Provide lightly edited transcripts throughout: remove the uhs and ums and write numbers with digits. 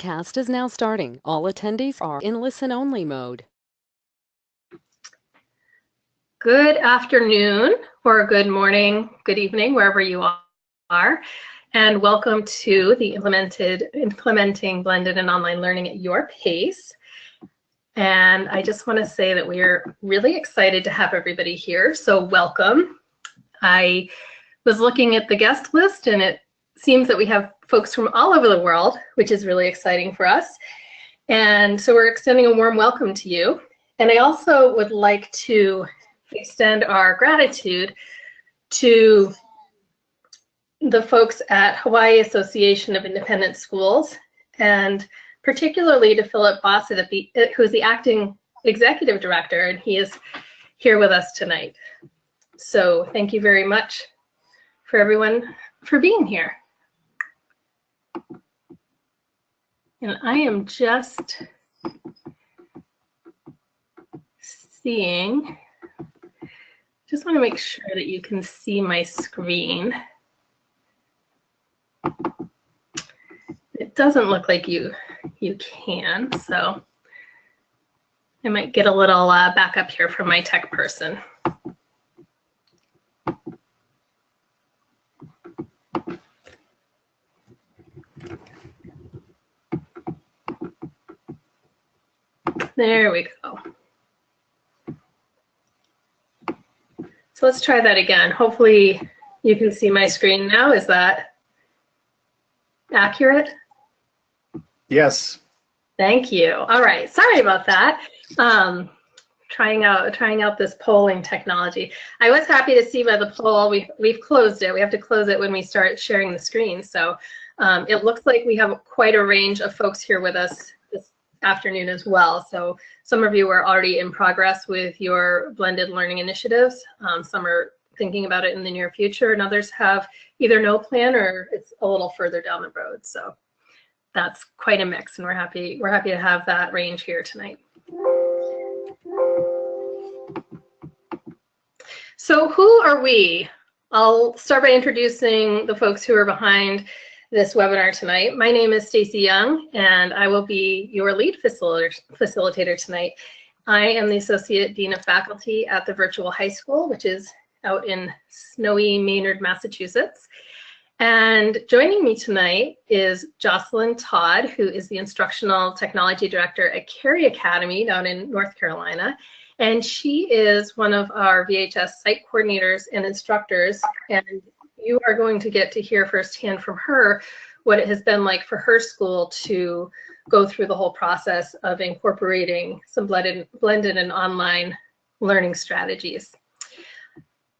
Cast is now starting. All attendees are in listen-only mode. Good afternoon, or good morning, good evening, wherever you are, and welcome to the Implementing Blended and Online Learning at Your Pace. And I just want to say that we're really excited to have everybody here, so welcome. I was looking at the guest list, and it seems that we have folks from all over the world, which is really exciting for us. And so we're extending a warm welcome to you. And I also would like to extend our gratitude to the folks at Hawaii Association of Independent Schools, and particularly to Philip Bossett, who is the acting executive director, and he is here with us tonight. So thank you very much for everyone for being here. And I am just seeing, just want to make sure that you can see my screen. It doesn't look like you can, so I might get a little backup here from my tech person. There we go. So let's try that again. Hopefully you can see my screen now. Is that accurate? Yes. Thank you. All right. Sorry about that. Trying out this polling technology. I was happy to see by the poll we've closed it. We have to close it when we start sharing the screen. So it looks like we have quite a range of folks here with us this afternoon as well. So some of you are already in progress with your blended learning initiatives. Some are thinking about it in the near future, and others have either no plan or it's a little further down the road. So that's quite a mix, and we're happy to have that range here tonight. So who are we? I'll start by introducing the folks who are behind this webinar tonight. My name is Stacy Young, and I will be your lead facilitator tonight. I am the Associate Dean of Faculty at the Virtual High School, which is out in snowy Maynard, Massachusetts. And joining me tonight is Jocelyn Todd, who is the Instructional Technology Director at Cary Academy down in North Carolina. And she is one of our VHS site coordinators and instructors, and you are going to get to hear firsthand from her what it has been like for her school to go through the whole process of incorporating some blended and online learning strategies.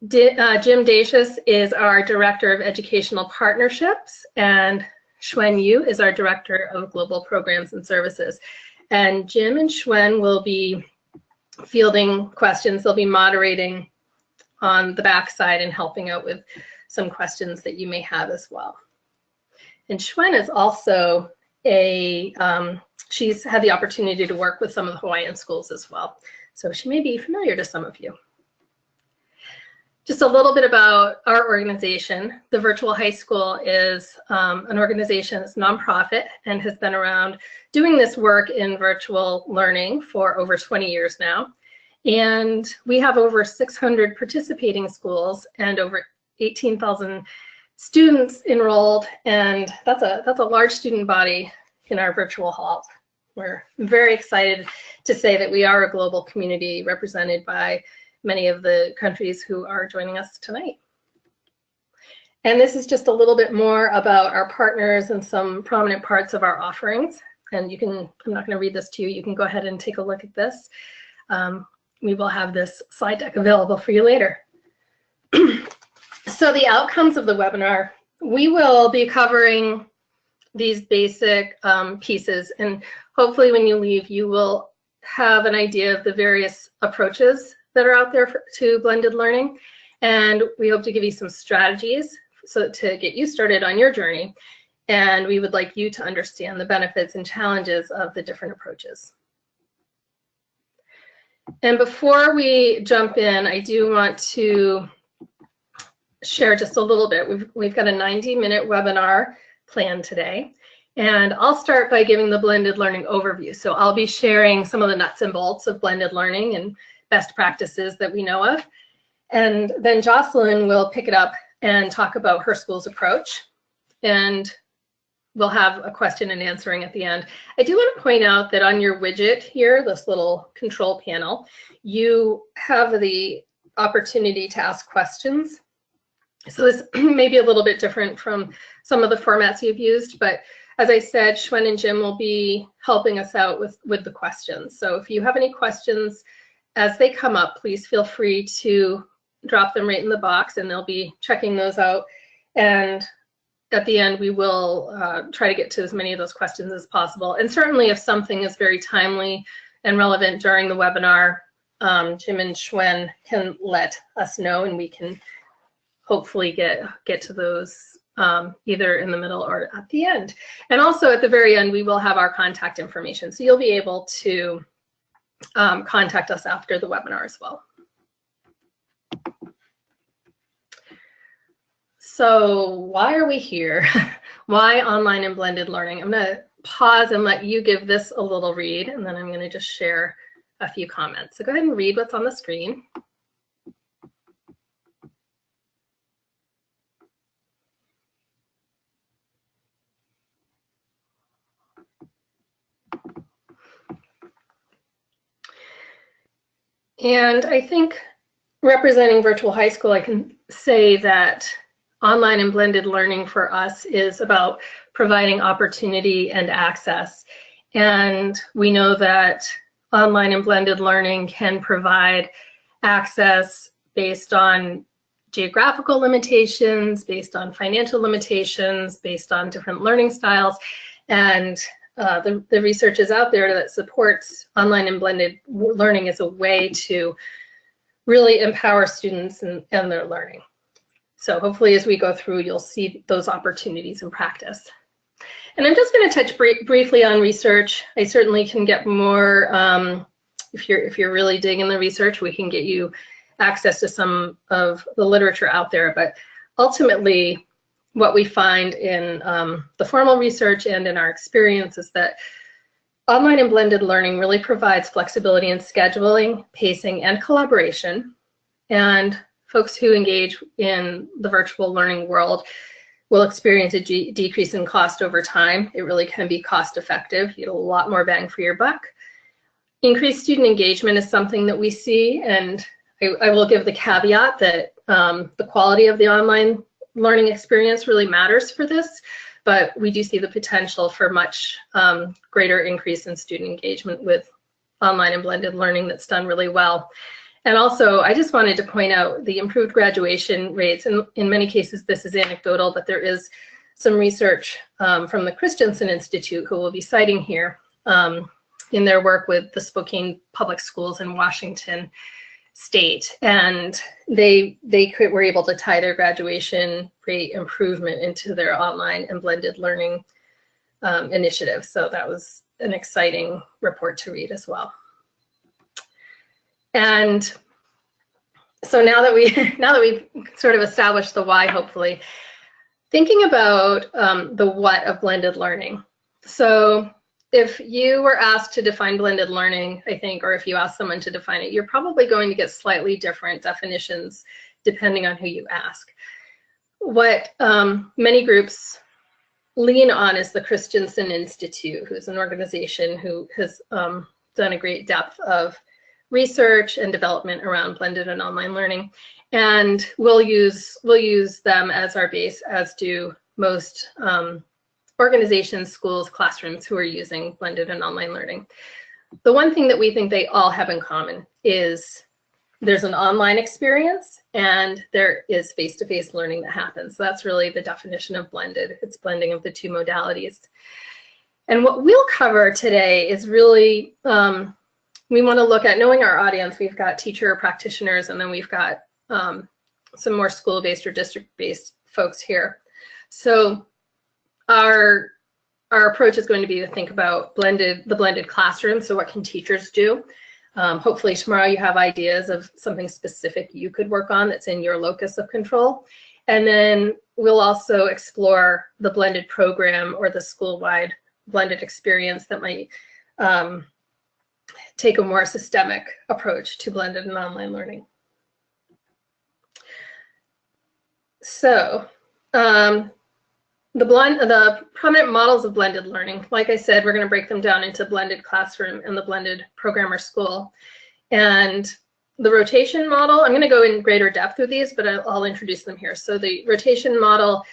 Jim Dacius is our Director of Educational Partnerships, and Xuan Yu is our Director of Global Programs and Services. And Jim and Xuan will be fielding questions. They'll be moderating on the backside and helping out with some questions that you may have as well. And Xuan is also she's had the opportunity to work with some of the Hawaiian schools as well. So she may be familiar to some of you. Just a little bit about our organization. The Virtual High School is an organization that's nonprofit and has been around doing this work in virtual learning for over 20 years now. And we have over 600 participating schools and over 18,000 students enrolled, and that's a large student body in our virtual halls. We're very excited to say that we are a global community represented by many of the countries who are joining us tonight. And this is just a little bit more about our partners and some prominent parts of our offerings. And you can, I'm not going to read this to you, you can go ahead and take a look at this. We will have this slide deck available for you later. So the outcomes of the webinar, we will be covering these basic pieces, and hopefully when you leave, you will have an idea of the various approaches that are out there to blended learning. And we hope to give you some strategies so to get you started on your journey. And we would like you to understand the benefits and challenges of the different approaches. And before we jump in, I do want to share just a little bit. We've got a 90-minute webinar planned today. And I'll start by giving the blended learning overview. So I'll be sharing some of the nuts and bolts of blended learning and best practices that we know of. And then Jocelyn will pick it up and talk about her school's approach. And we'll have a question and answering at the end. I do want to point out that on your widget here, this little control panel, you have the opportunity to ask questions. So this may be a little bit different from some of the formats you've used, but as I said, Shwen and Jim will be helping us out with the questions. So if you have any questions as they come up, please feel free to drop them right in the box and they'll be checking those out. And at the end, we will try to get to as many of those questions as possible. And certainly if something is very timely and relevant during the webinar, Jim and Shwen can let us know and we can hopefully get to those either in the middle or at the end. And also at the very end, we will have our contact information. So you'll be able to contact us after the webinar as well. So why are we here? Why online and blended learning? I'm gonna pause and let you give this a little read, and then I'm gonna just share a few comments. So go ahead and read what's on the screen. And I think representing virtual high school, I can say that online and blended learning for us is about providing opportunity and access. And we know that online and blended learning can provide access based on geographical limitations, based on financial limitations, based on different learning styles. And the research is out there that supports online and blended learning as a way to really empower students and their learning. So hopefully as we go through, you'll see those opportunities in practice. And I'm just going to touch briefly on research. I certainly can get more, if you're really digging the research, we can get you access to some of the literature out there. But ultimately, what we find in the formal research and in our experience is that online and blended learning really provides flexibility in scheduling, pacing, and collaboration. And folks who engage in the virtual learning world will experience a decrease in cost over time. It really can be cost effective. You get a lot more bang for your buck. Increased student engagement is something that we see, and I will give the caveat that the quality of the online learning experience really matters for this, but we do see the potential for much greater increase in student engagement with online and blended learning that's done really well. And also, I just wanted to point out the improved graduation rates, and in many cases this is anecdotal, but there is some research from the Christensen Institute, who will be citing here in their work with the Spokane Public Schools in Washington State, and they were able to tie their graduation rate improvement into their online and blended learning initiative. So that was an exciting report to read as well. And so now that we've sort of established the why, hopefully, thinking about the what of blended learning. So if you were asked to define blended learning, I think, or if you ask someone to define it, you're probably going to get slightly different definitions depending on who you ask. What many groups lean on is the Christensen Institute, who's an organization who has done a great depth of research and development around blended and online learning. And we'll use them as our base, as do most organizations, schools, classrooms who are using blended and online learning. The one thing that we think they all have in common is there's an online experience and there is face-to-face learning that happens. So that's really the definition of blended. It's blending of the two modalities. And what we'll cover today is really, we want to look at knowing our audience. We've got teacher practitioners, and then we've got some more school-based or district-based folks here. So our approach is going to be to think about the blended classroom. So what can teachers do? Hopefully tomorrow you have ideas of something specific you could work on that's in your locus of control. And then we'll also explore the blended program or the school-wide blended experience that might take a more systemic approach to blended and online learning. So the prominent models of blended learning, like I said, we're going to break them down into blended classroom and the blended program or school. And the rotation model, I'm going to go in greater depth with these, but I'll introduce them here. So the rotation model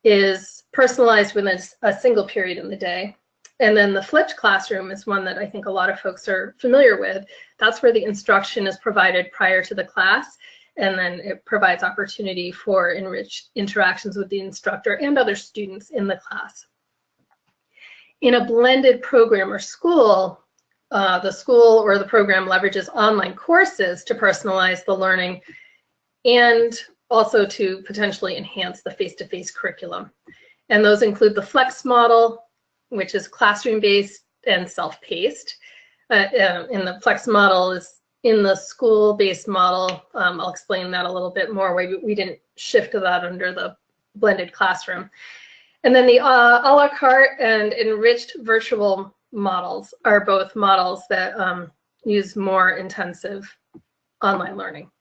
is personalized within a single period in the day. And then the flipped classroom is one that I think a lot of folks are familiar with. That's where the instruction is provided prior to the class, and then it provides opportunity for enriched interactions with the instructor and other students in the class. In a blended program or school, the school or the program leverages online courses to personalize the learning and also to potentially enhance the face-to-face curriculum. And those include the flex model, which is classroom-based and self-paced. In the flex model is in the school-based model. I'll explain that a little bit more. We didn't shift to that under the blended classroom. And then the a la carte and enriched virtual models are both models that use more intensive online learning.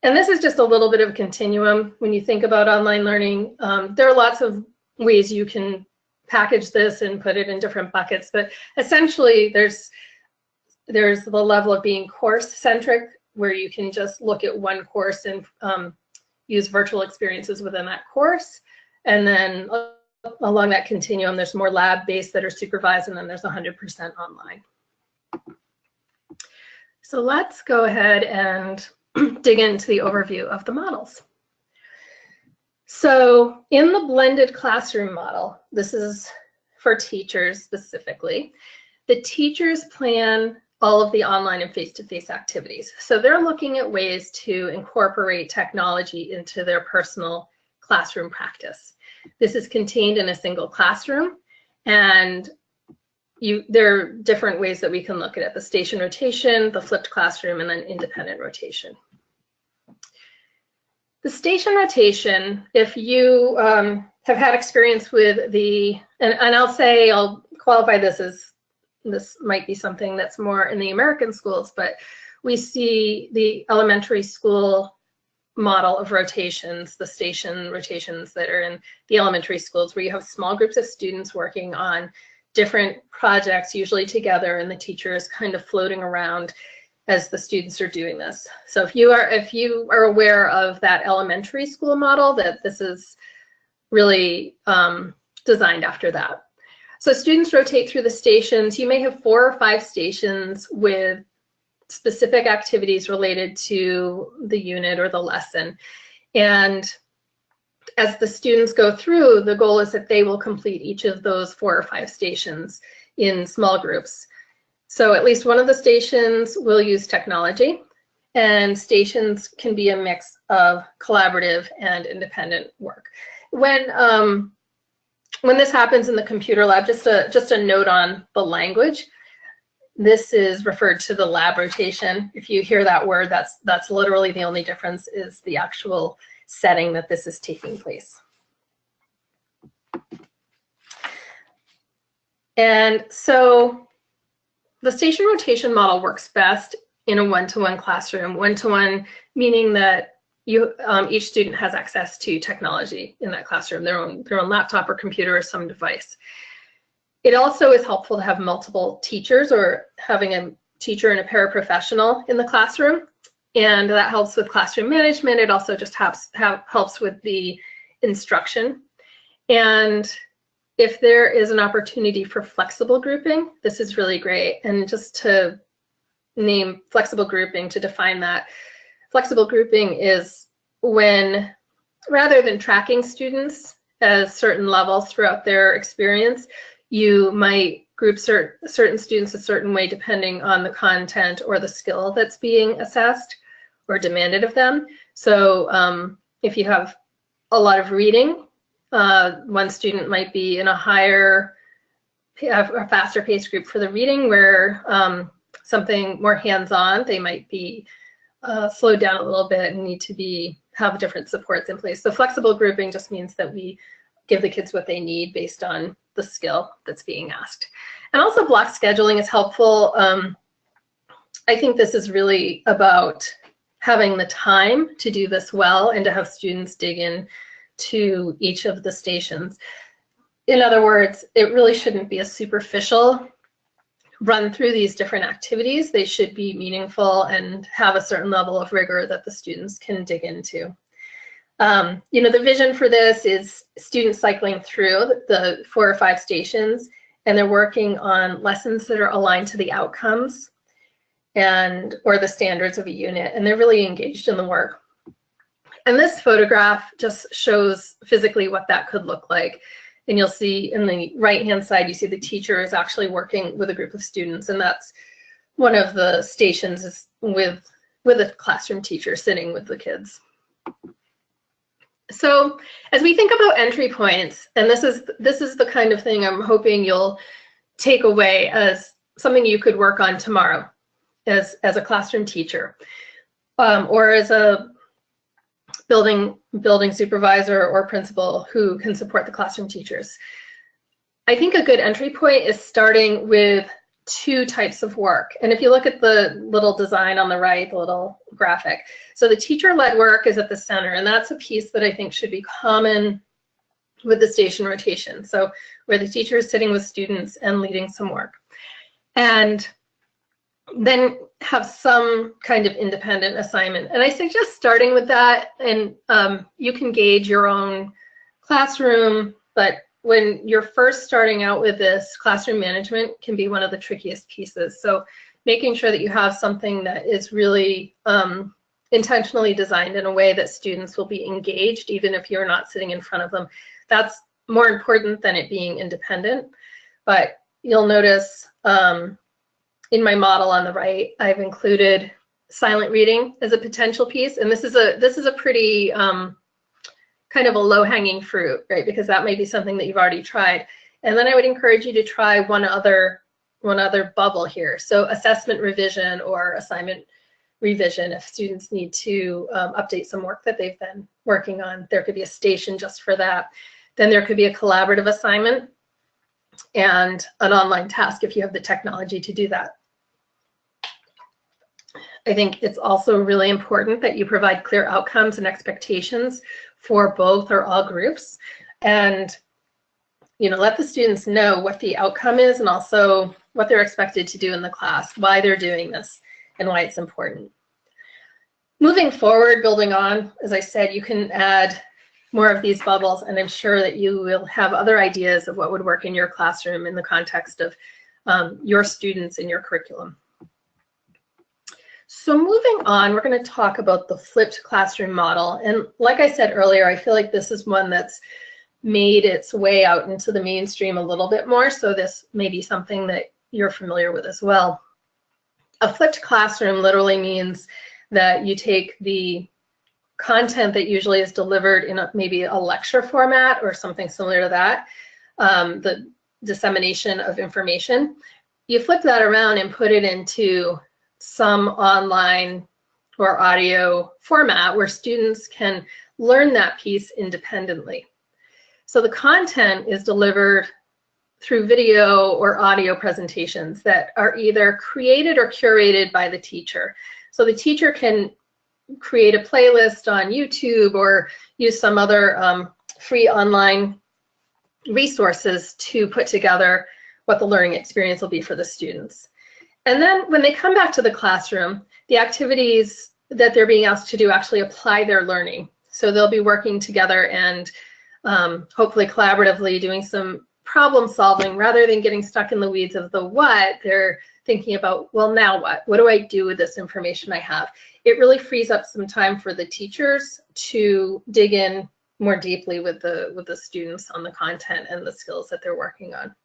And this is just a little bit of a continuum. When you think about online learning, there are lots of ways you can package this and put it in different buckets, but essentially there's the level of being course-centric, where you can just look at one course and use virtual experiences within that course. And then along that continuum, there's more lab-based that are supervised, and then there's 100% online. So let's go ahead and dig into the overview of the models. So in the blended classroom model, this is for teachers specifically, the teachers plan all of the online and face-to-face activities. So they're looking at ways to incorporate technology into their personal classroom practice. This is contained in a single classroom, and there are different ways that we can look at it: the station rotation, the flipped classroom, and then independent rotation. The station rotation, if you have had experience with and I'll qualify this as this might be something that's more in the American schools, but we see the elementary school model of rotations, the station rotations that are in the elementary schools, where you have small groups of students working on different projects, usually together, and the teacher is kind of floating around as the students are doing this. So if you are aware of that elementary school model, that this is really designed after that. So students rotate through the stations. You may have 4 or 5 stations with specific activities related to the unit or the lesson. And as the students go through, the goal is that they will complete each of those 4 or 5 stations in small groups. So at least one of the stations will use technology, and stations can be a mix of collaborative and independent work. When this happens in the computer lab, just a note on the language. This is referred to the lab rotation. If you hear that word, that's literally the only difference, is the actual setting that this is taking place. And so the station rotation model works best in a one-to-one classroom. One-to-one meaning that each student has access to technology in that classroom, their own laptop or computer or some device. It also is helpful to have multiple teachers, or having a teacher and a paraprofessional in the classroom, and that helps with classroom management. It also just helps with the instruction. And if there is an opportunity for flexible grouping, this is really great. And just to name flexible grouping, to define that, flexible grouping is when, rather than tracking students as certain levels throughout their experience, you might group certain students a certain way depending on the content or the skill that's being assessed or demanded of them. So if you have a lot of reading, one student might be in a faster paced group for the reading, where something more hands-on, they might be slowed down a little bit and need to be have different supports in place. So flexible grouping just means that we give the kids what they need based on the skill that's being asked. And also block scheduling is helpful. I think this is really about having the time to do this well and to have students dig in to each of the stations. In other words, it really shouldn't be a superficial run through these different activities. They should be meaningful and have a certain level of rigor that the students can dig into. You know, the vision for this is students cycling through the 4 or 5 stations, and they're working on lessons that are aligned to the outcomes or the standards of a unit, and they're really engaged in the work. And this photograph just shows physically what that could look like. And you'll see in the right-hand side, you see the teacher is actually working with a group of students, and that's one of the stations is with a classroom teacher sitting with the kids. So as we think about entry points, and this is the kind of thing I'm hoping you'll take away as something you could work on tomorrow as a classroom teacher, or as a building supervisor or principal who can support the classroom teachers. I think a good entry point is starting with 2 types of work. And if you look at the little design on the right, the little graphic, so the teacher-led work is at the center, and that's a piece that I think should be common with the station rotation. So where the teacher is sitting with students and leading some work. And then have some kind of independent assignment. And I suggest starting with that, and you can gauge your own classroom, but when you're first starting out with this, classroom management can be one of the trickiest pieces. So making sure that you have something that is really intentionally designed in a way that students will be engaged, even if you're not sitting in front of them. That's more important than it being independent. But you'll notice in my model on the right, I've included silent reading as a potential piece, and this is a pretty kind of a low-hanging fruit, right? Because that may be something that you've already tried. And then I would encourage you to try one other bubble here. So assessment revision or assignment revision, if students need to update some work that they've been working on, there could be a station just for that. Then there could be a collaborative assignment and an online task if you have the technology to do that. I think it's also really important that you provide clear outcomes and expectations for both or all groups, and let the students know what the outcome is and also what they're expected to do in the class, why they're doing this, and why it's important. Moving forward, building on, as I said, you can add more of these bubbles, and I'm sure that you will have other ideas of what would work in your classroom in the context of your students and your curriculum. So moving on, we're going to talk about the flipped classroom model. And like I said earlier, I feel like this is one that's made its way out into the mainstream a little bit more, so this may be something that you're familiar with as well. A flipped classroom literally means that you take the content that usually is delivered in maybe a lecture format or something similar to that, the dissemination of information. You flip that around and put it into some online or audio format where students can learn that piece independently. So the content is delivered through video or audio presentations that are either created or curated by the teacher. So the teacher can create a playlist on YouTube or use some other free online resources to put together what the learning experience will be for the students. And then when they come back to the classroom, the activities that they're being asked to do actually apply their learning. So they'll be working together and hopefully collaboratively doing some problem solving rather than getting stuck in the weeds of the what. They're thinking about, well, now what? What do I do with this information I have? It really frees up some time for the teachers to dig in more deeply with the students on the content and the skills that they're working on.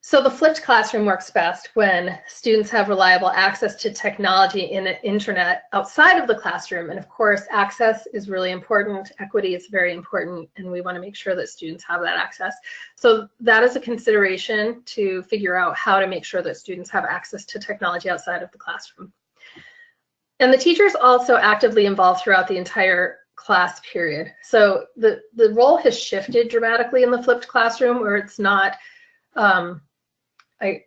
So the flipped classroom works best when students have reliable access to technology in the internet outside of the classroom. And of course, access is really important. Equity is very important, and we want to make sure that students have that access. So that is a consideration to figure out how to make sure that students have access to technology outside of the classroom. And the teacher's also actively involved throughout the entire class period. So the role has shifted dramatically in the flipped classroom, where it's not,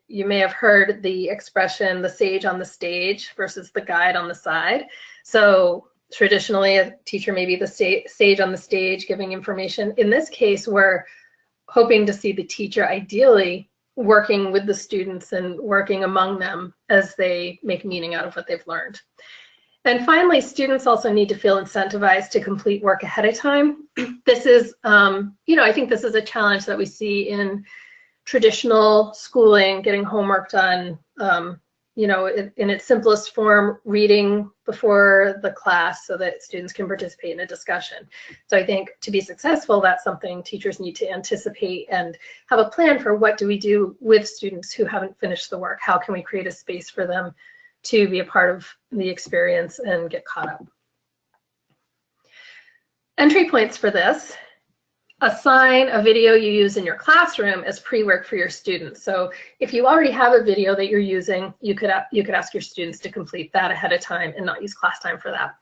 you may have heard the expression, the sage on the stage versus the guide on the side. So traditionally, a teacher may be the sage on the stage giving information. In this case, we're hoping to see the teacher ideally working with the students and working among them as they make meaning out of what they've learned. And finally, students also need to feel incentivized to complete work ahead of time. This is, I think this is a challenge that we see in traditional schooling, getting homework done, in its simplest form, reading before the class so that students can participate in a discussion. So I think to be successful, that's something teachers need to anticipate and have a plan for. What do we do with students who haven't finished the work? How can we create a space for them to be a part of the experience and get caught up? Entry points for this: assign a video you use in your classroom as pre-work for your students. So if you already have a video that you're using, you could ask your students to complete that ahead of time and not use class time for that.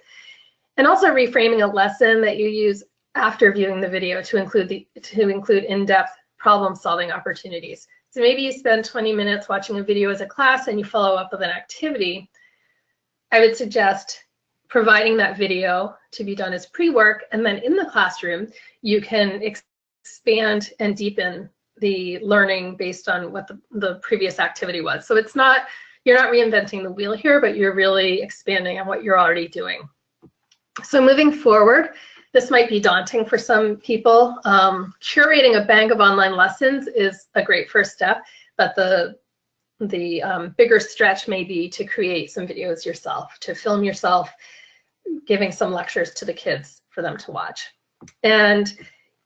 And also reframing a lesson that you use after viewing the video to include in-depth problem-solving opportunities. So maybe you spend 20 minutes watching a video as a class and you follow up with an activity. I would suggest providing that video to be done as pre-work, and then in the classroom, you can expand and deepen the learning based on what the previous activity was. So it's not, you're not reinventing the wheel here, but you're really expanding on what you're already doing. So moving forward, this might be daunting for some people. Curating a bank of online lessons is a great first step, but the bigger stretch may be to create some videos yourself, to film yourself giving some lectures to the kids for them to watch. And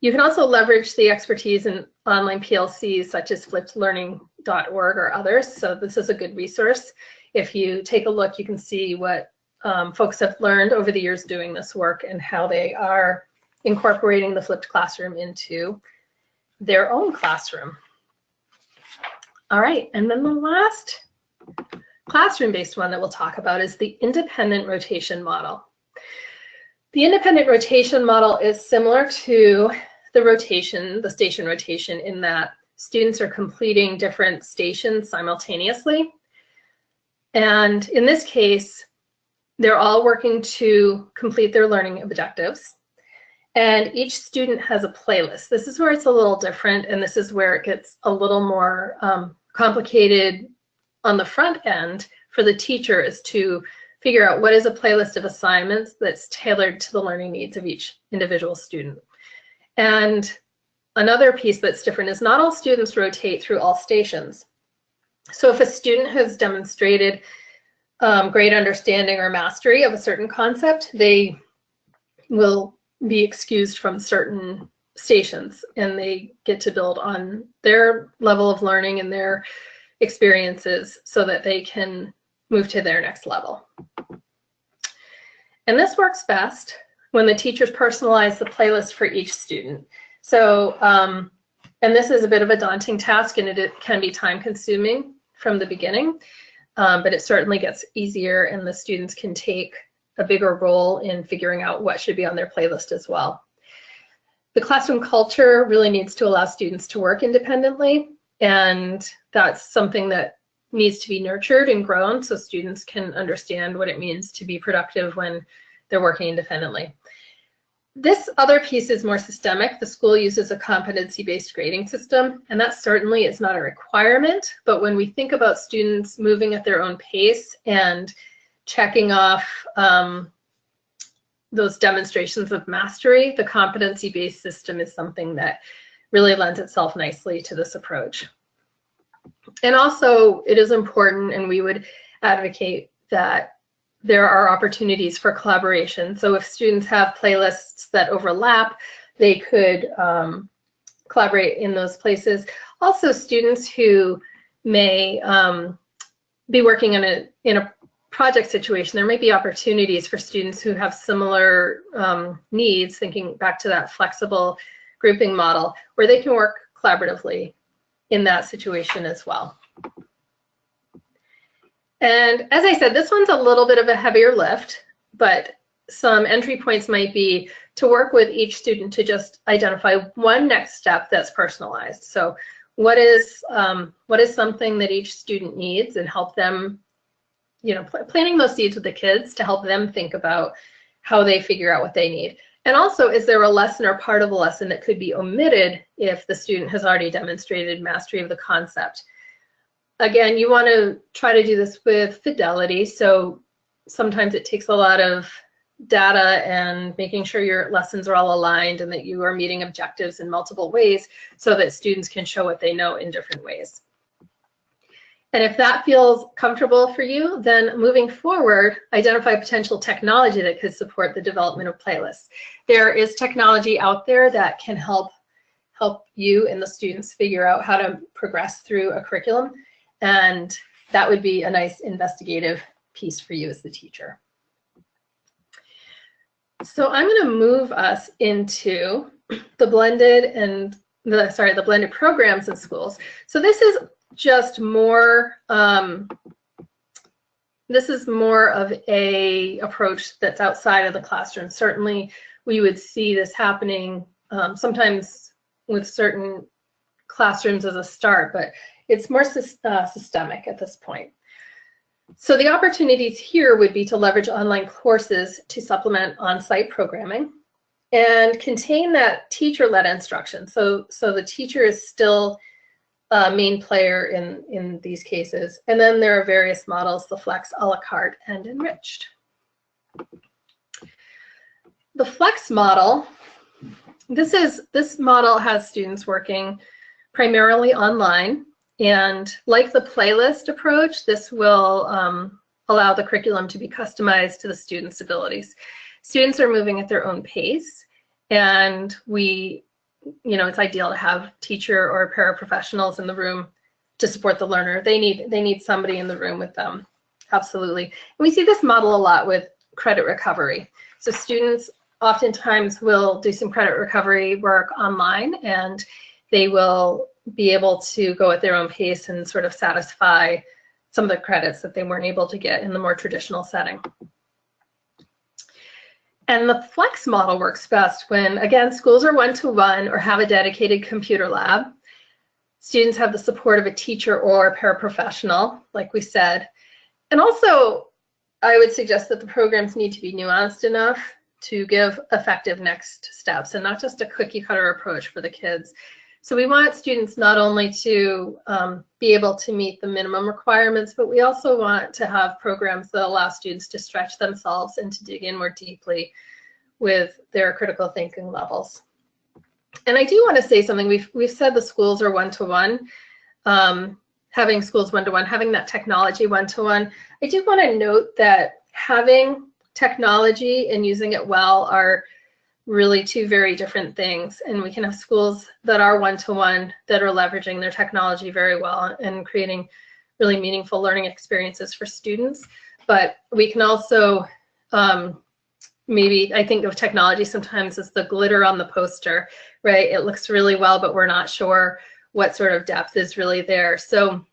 you can also leverage the expertise in online PLCs such as flippedlearning.org or others. So this is a good resource. If you take a look, you can see what folks have learned over the years doing this work and how they are incorporating the flipped classroom into their own classroom. All right, and then the last classroom-based one that we'll talk about is the independent rotation model. The independent rotation model is similar to the station rotation, in that students are completing different stations simultaneously. And in this case, they're all working to complete their learning objectives. And each student has a playlist. This is where it's a little different, and this is where it gets a little more complicated on the front end for the teacher, is to figure out what is a playlist of assignments that's tailored to the learning needs of each individual student. And another piece that's different is not all students rotate through all stations. So if a student has demonstrated great understanding or mastery of a certain concept, they will be excused from certain stations, and they get to build on their level of learning and their experiences so that they can move to their next level. And this works best when the teachers personalize the playlist for each student. So, and this is a bit of a daunting task, and it can be time consuming from the beginning, but it certainly gets easier, and the students can take a bigger role in figuring out what should be on their playlist as well. The classroom culture really needs to allow students to work independently, and that's something that needs to be nurtured and grown so students can understand what it means to be productive when they're working independently. This other piece is more systemic. The school uses a competency-based grading system, and that certainly is not a requirement, but when we think about students moving at their own pace and checking off those demonstrations of mastery, the competency-based system is something that really lends itself nicely to this approach. And also, it is important, and we would advocate that there are opportunities for collaboration. So if students have playlists that overlap, they could collaborate in those places. Also, students who may be working in a project situation, there might be opportunities for students who have similar needs, thinking back to that flexible grouping model, where they can work collaboratively in that situation as well. And as I said, this one's a little bit of a heavier lift, but some entry points might be to work with each student to just identify one next step that's personalized. So what is something that each student needs, and help them, planting those seeds with the kids to help them think about how they figure out what they need. And also, is there a lesson or part of the lesson that could be omitted if the student has already demonstrated mastery of the concept? Again, you want to try to do this with fidelity. So sometimes it takes a lot of data and making sure your lessons are all aligned and that you are meeting objectives in multiple ways so that students can show what they know in different ways. And if that feels comfortable for you, then moving forward, identify potential technology that could support the development of playlists. There is technology out there that can help you and the students figure out how to progress through a curriculum, and that would be a nice investigative piece for you as the teacher. So I'm going to move us into the blended programs in schools. So this is just more, this is more of a approach that's outside of the classroom. Certainly we would see this happening sometimes with certain classrooms as a start, but it's more systemic at this point. So the opportunities here would be to leverage online courses to supplement on-site programming and contain that teacher-led instruction. So the teacher is still a main player in these cases. And then there are various models, the Flex, A la Carte, and Enriched. The Flex model, this model has students working primarily online. And like the playlist approach, this will allow the curriculum to be customized to the students' abilities. Students are moving at their own pace, and it's ideal to have teacher or paraprofessionals in the room to support the learner. They need somebody in the room with them, absolutely. And we see this model a lot with credit recovery. So students oftentimes will do some credit recovery work online, and they will be able to go at their own pace and sort of satisfy some of the credits that they weren't able to get in the more traditional setting. And the Flex model works best when, again, schools are one-to-one or have a dedicated computer lab. Students have the support of a teacher or a paraprofessional, like we said. And also, I would suggest that the programs need to be nuanced enough to give effective next steps and not just a cookie-cutter approach for the kids. So we want students not only to be able to meet the minimum requirements, but we also want to have programs that allow students to stretch themselves and to dig in more deeply with their critical thinking levels. And I do want to say something. We've said the schools are one-to-one, having schools one-to-one, having that technology one-to-one. I do want to note that having technology and using it well are really two very different things. And we can have schools that are one-to-one that are leveraging their technology very well and creating really meaningful learning experiences for students. But we can also, maybe I think of technology sometimes as the glitter on the poster, right? It looks really well, but we're not sure what sort of depth is really there. So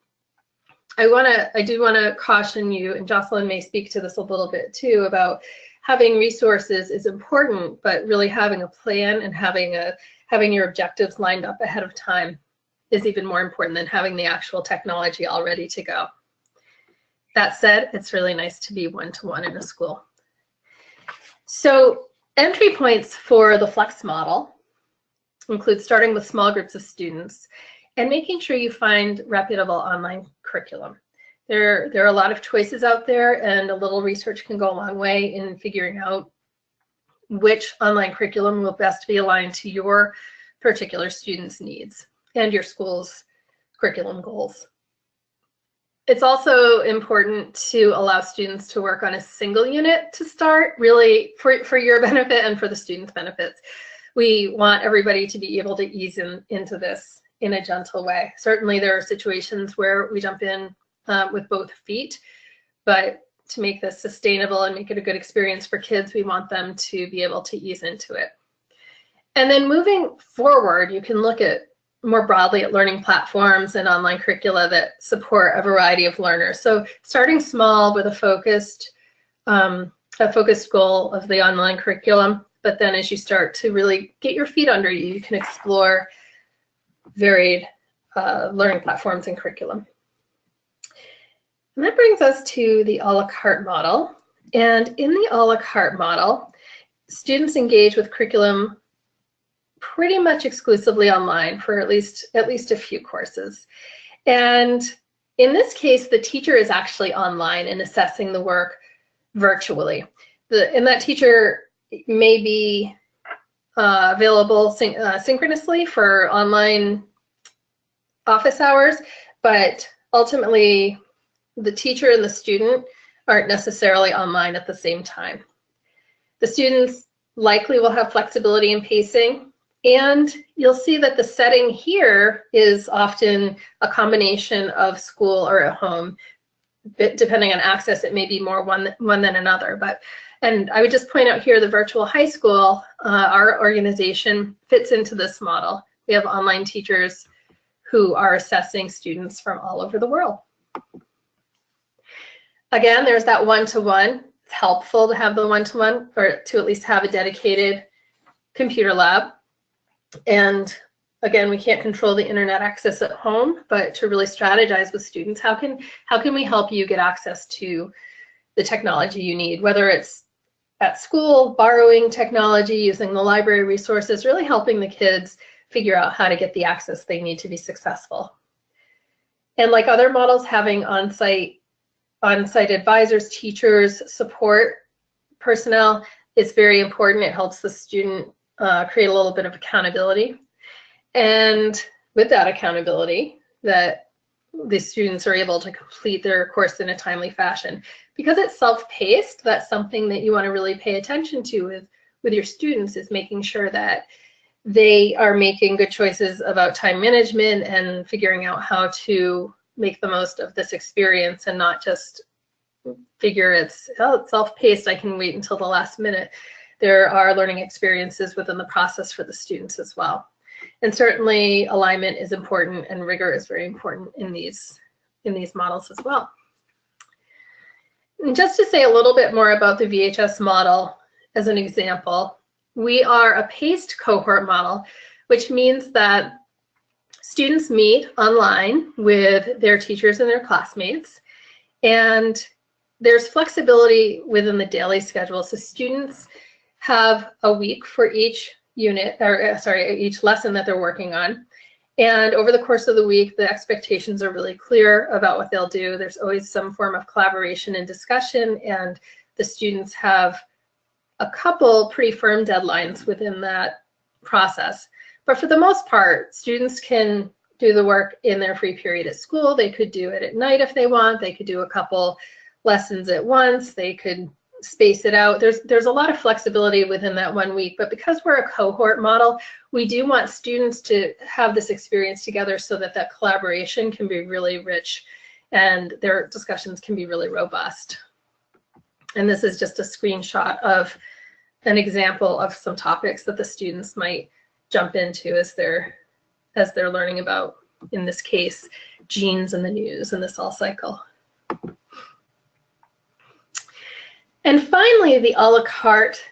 I do want to caution you, and Jocelyn may speak to this a little bit too, about having resources is important, but really having a plan and having your objectives lined up ahead of time is even more important than having the actual technology all ready to go. That said, it's really nice to be one-to-one in a school. So entry points for the Flex model include starting with small groups of students and making sure you find reputable online curriculum. There are a lot of choices out there, and a little research can go a long way in figuring out which online curriculum will best be aligned to your particular student's needs and your school's curriculum goals. It's also important to allow students to work on a single unit to start, really for your benefit and for the students' benefits. We want everybody to be able to ease into this in a gentle way. Certainly there are situations where we jump in with both feet, but to make this sustainable and make it a good experience for kids, we want them to be able to ease into it. And then moving forward, you can look at more broadly at learning platforms and online curricula that support a variety of learners. So starting small with a focused goal of the online curriculum, but then as you start to really get your feet under you, you can explore varied learning platforms and curriculum. And that brings us to the a la carte model. And in the a la carte model, students engage with curriculum pretty much exclusively online for at least a few courses. And in this case, the teacher is actually online and assessing the work virtually. And that teacher may be available synchronously for online office hours, but ultimately the teacher and the student aren't necessarily online at the same time. The students likely will have flexibility in pacing, and you'll see that the setting here is often a combination of school or at home. Depending on access, it may be more one than another. And I would just point out here the virtual high school, our organization fits into this model. We have online teachers who are assessing students from all over the world. Again, there's that one-to-one. It's helpful to have the one-to-one, or to at least have a dedicated computer lab. And again, we can't control the internet access at home, but to really strategize with students, how can we help you get access to the technology you need, whether it's at school, borrowing technology, using the library resources, really helping the kids figure out how to get the access they need to be successful. And like other models, having on-site advisors, teachers, support personnel is very important. It helps the student create a little bit of accountability. And with that accountability, that the students are able to complete their course in a timely fashion. Because it's self-paced, that's something that you want to really pay attention to with your students, is making sure that they are making good choices about time management and figuring out how to make the most of this experience and not just figure it's self-paced, I can wait until the last minute. There are learning experiences within the process for the students as well. And certainly alignment is important and rigor is very important in these models as well. And just to say a little bit more about the VHS model as an example, we are a paced cohort model, which means that students meet online with their teachers and their classmates, and there's flexibility within the daily schedule. So students have a week for each unit, or sorry, each lesson that they're working on. And over the course of the week, the expectations are really clear about what they'll do. There's always some form of collaboration and discussion, and the students have a couple pretty firm deadlines within that process. But for the most part, students can do the work in their free period at school. They could do it at night if they want. They could do a couple lessons at once. They could space it out. There's a lot of flexibility within that 1 week, but because we're a cohort model, we do want students to have this experience together so that that collaboration can be really rich and their discussions can be really robust. And this is just a screenshot of an example of some topics that the students might jump into as they're learning about, in this case, genes in the news and the cell cycle. And finally, the a la carte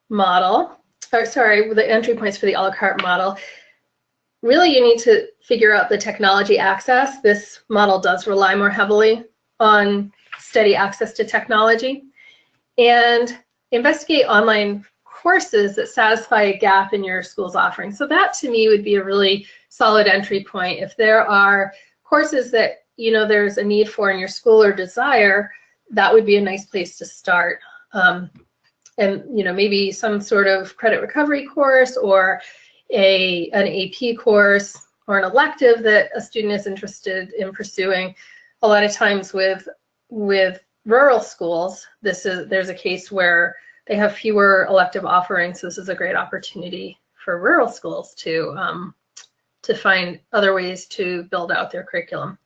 model, or sorry, the entry points for the a la carte model. Really, you need to figure out the technology access. This model does rely more heavily on steady access to technology. And investigate online courses that satisfy a gap in your school's offering. So that, to me, would be a really solid entry point. If there are courses that there's a need for in your school or desire, that would be a nice place to start. And maybe some sort of credit recovery course, or an AP course, or an elective that a student is interested in pursuing. A lot of times with rural schools, there's a case where they have fewer elective offerings. So this is a great opportunity for rural schools to find other ways to build out their curriculum.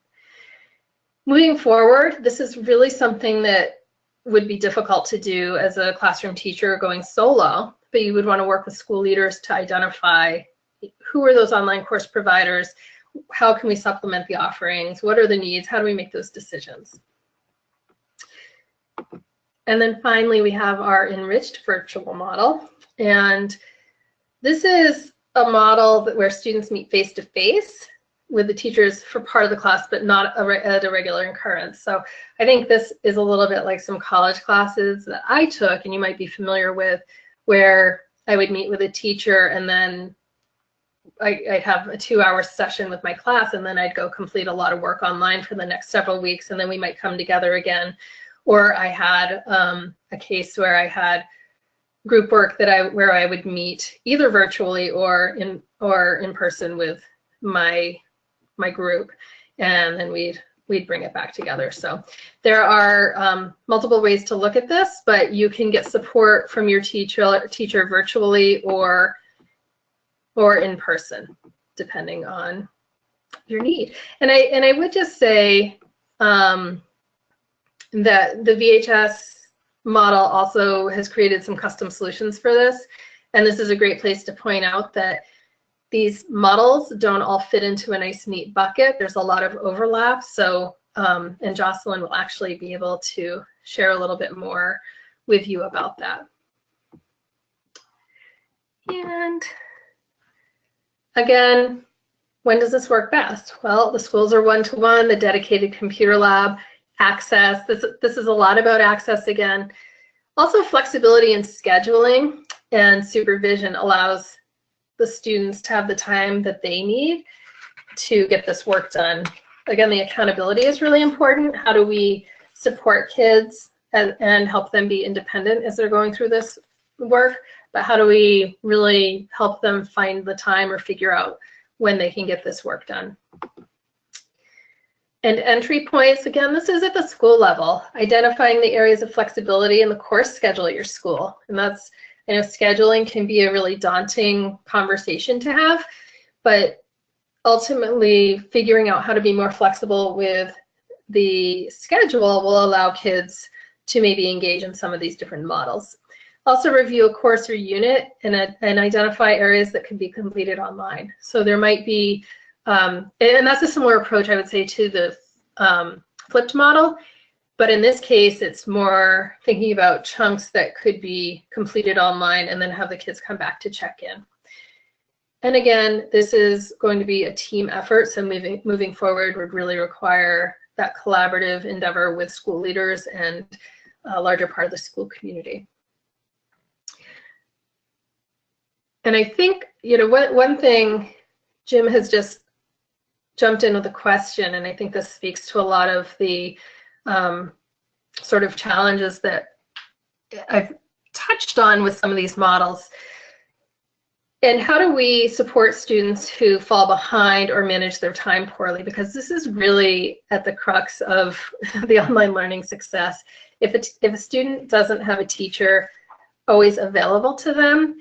Moving forward, this is really something that would be difficult to do as a classroom teacher going solo, but you would want to work with school leaders to identify who are those online course providers? How can we supplement the offerings? What are the needs? How do we make those decisions? And then finally, we have our Enriched Virtual Model. And this is a model where students meet face-to-face with the teachers for part of the class, but not at a regular occurrence. So I think this is a little bit like some college classes that I took, and you might be familiar with, where I would meet with a teacher and then I'd have a 2-hour session with my class, and then I'd go complete a lot of work online for the next several weeks, and then we might come together again. Or I had a case where I had group work where I would meet either virtually or in person with my group, and then we'd bring it back together. So there are multiple ways to look at this, but you can get support from your teacher virtually or in person, depending on your need. And I would just say that the VHS model also has created some custom solutions for this. And this is a great place to point out that these models don't all fit into a nice, neat bucket. There's a lot of overlap. So, and Jocelyn will actually be able to share a little bit more with you about that. And again, when does this work best? Well, the schools are one-to-one, the dedicated computer lab, access. This is a lot about access again. Also, flexibility in scheduling and supervision allows the students to have the time that they need to get this work done. Again, the accountability is really important. How do we support kids and help them be independent as they're going through this work? But how do we really help them find the time or figure out when they can get this work done? And entry points, again, this is at the school level, identifying the areas of flexibility in the course schedule at your school. And that's, I know scheduling can be a really daunting conversation to have, but ultimately figuring out how to be more flexible with the schedule will allow kids to maybe engage in some of these different models. Also review a course or unit and identify areas that can be completed online. So there might be, and that's a similar approach, I would say, to the flipped model. But in this case, it's more thinking about chunks that could be completed online and then have the kids come back to check in. And again, this is going to be a team effort. So moving forward would really require that collaborative endeavor with school leaders and a larger part of the school community. And I think, you know, one thing, Jim has just jumped in with a question, and I think this speaks to a lot of the sort of challenges that I've touched on with some of these models. And how do we support students who fall behind or manage their time poorly? Because this is really at the crux of the online learning success. If a student doesn't have a teacher always available to them,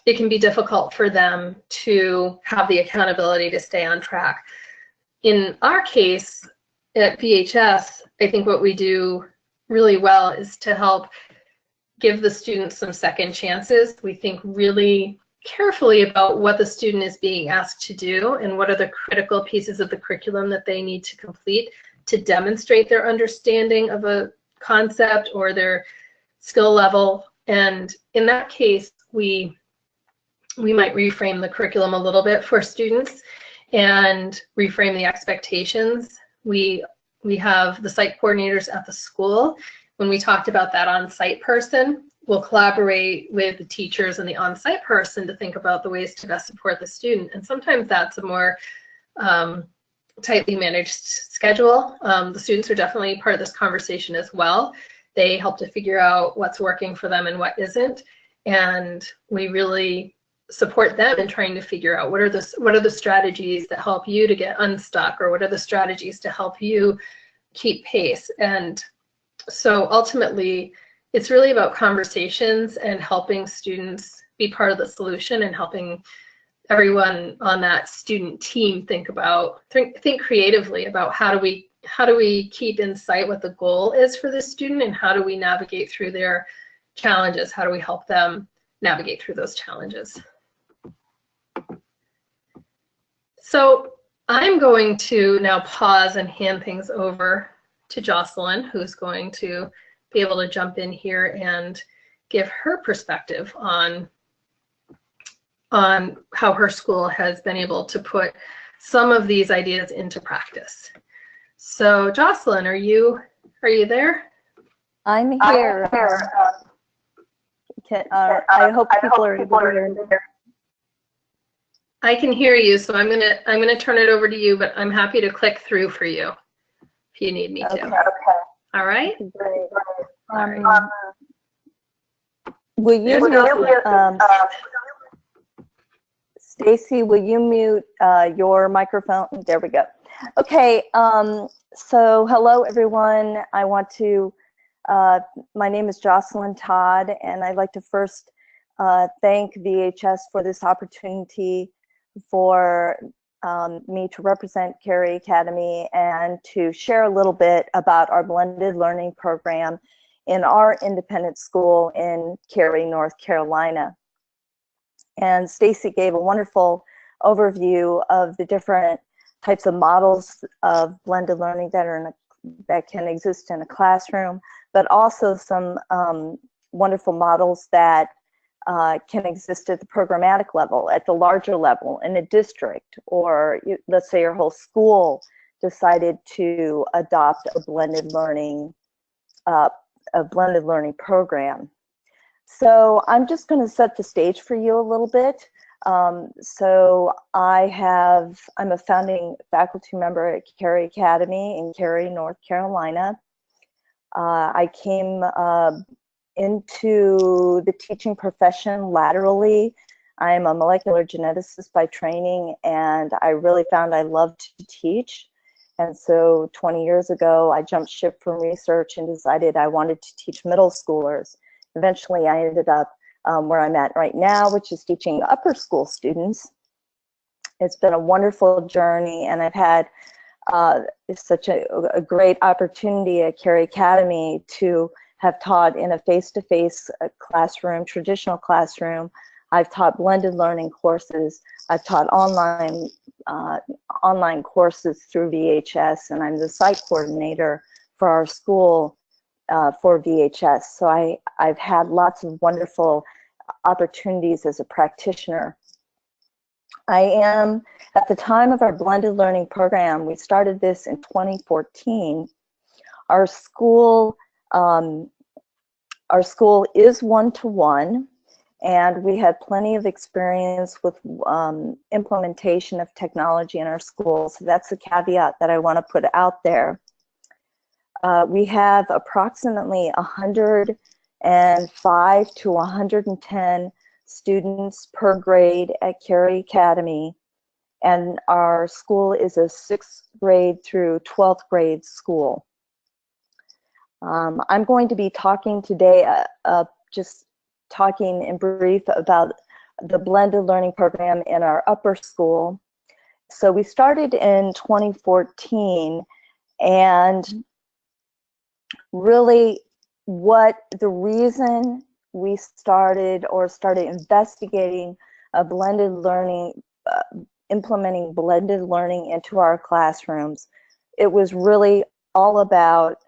it can be difficult for them to have the accountability to stay on track. In our case at VHS, I think what we do really well is to help give the students some second chances. We think really carefully about what the student is being asked to do and what are the critical pieces of the curriculum that they need to complete to demonstrate their understanding of a concept or their skill level. And in that case, we might reframe the curriculum a little bit for students and reframe the expectations. We have the site coordinators at the school. When we talked about that on-site person, we'll collaborate with the teachers and the on-site person to think about the ways to best support the student. And sometimes that's a more tightly managed schedule. The students are definitely part of this conversation as well. They help to figure out what's working for them and what isn't. And we really support them in trying to figure out what are the strategies that help you to get unstuck, or what are the strategies to help you keep pace. And so ultimately, it's really about conversations and helping students be part of the solution and helping everyone on that student team think creatively about how do we keep in sight what the goal is for the student, and how do we navigate through their challenges? How do we help them navigate through those challenges. So I'm going to now pause and hand things over to Jocelyn, who's going to be able to jump in here and give her perspective on how her school has been able to put some of these ideas into practice. So Jocelyn, are you there? I'm here. I hope people are able to hear me. I can hear you, so I'm gonna turn it over to you, but I'm happy to click through for you if you need me to. Okay. All right? Great. All right. Will you, Stacy, will you mute your microphone? There we go. Okay, so hello everyone. I want to, my name is Jocelyn Todd, and I'd like to first thank VHS for this opportunity for me to represent Cary Academy and to share a little bit about our blended learning program in our independent school in Cary, North Carolina. And Stacy gave a wonderful overview of the different types of models of blended learning that can exist in a classroom, but also some wonderful models that can exist at the programmatic level, at the larger level, in a district, or let's say your whole school decided to adopt a blended learning program. So I'm just going to set the stage for you a little bit. So I'm a founding faculty member at Cary Academy in Cary, North Carolina. I came into the teaching profession laterally. I'm a molecular geneticist by training, and I really found I loved to teach. And so 20 years ago, I jumped ship from research and decided I wanted to teach middle schoolers. Eventually, I ended up where I'm at right now, which is teaching upper school students. It's been a wonderful journey, and I've had such a great opportunity at Cary Academy to have taught in a face-to-face classroom, traditional classroom. I've taught blended learning courses. I've taught online courses through VHS, and I'm the site coordinator for our school for VHS. So I've had lots of wonderful opportunities as a practitioner. I am, at the time of our blended learning program, we started this in 2014. Our school is one-to-one, and we had plenty of experience with implementation of technology in our school. So that's the caveat that I want to put out there. We have approximately 105 to 110 students per grade at Cary Academy, and our school is a 6th grade through 12th grade school. I'm going to be talking today, just talking in brief about the blended learning program in our upper school. So we started in 2014, and really the reason we started investigating a blended learning, implementing blended learning into our classrooms, it was really all about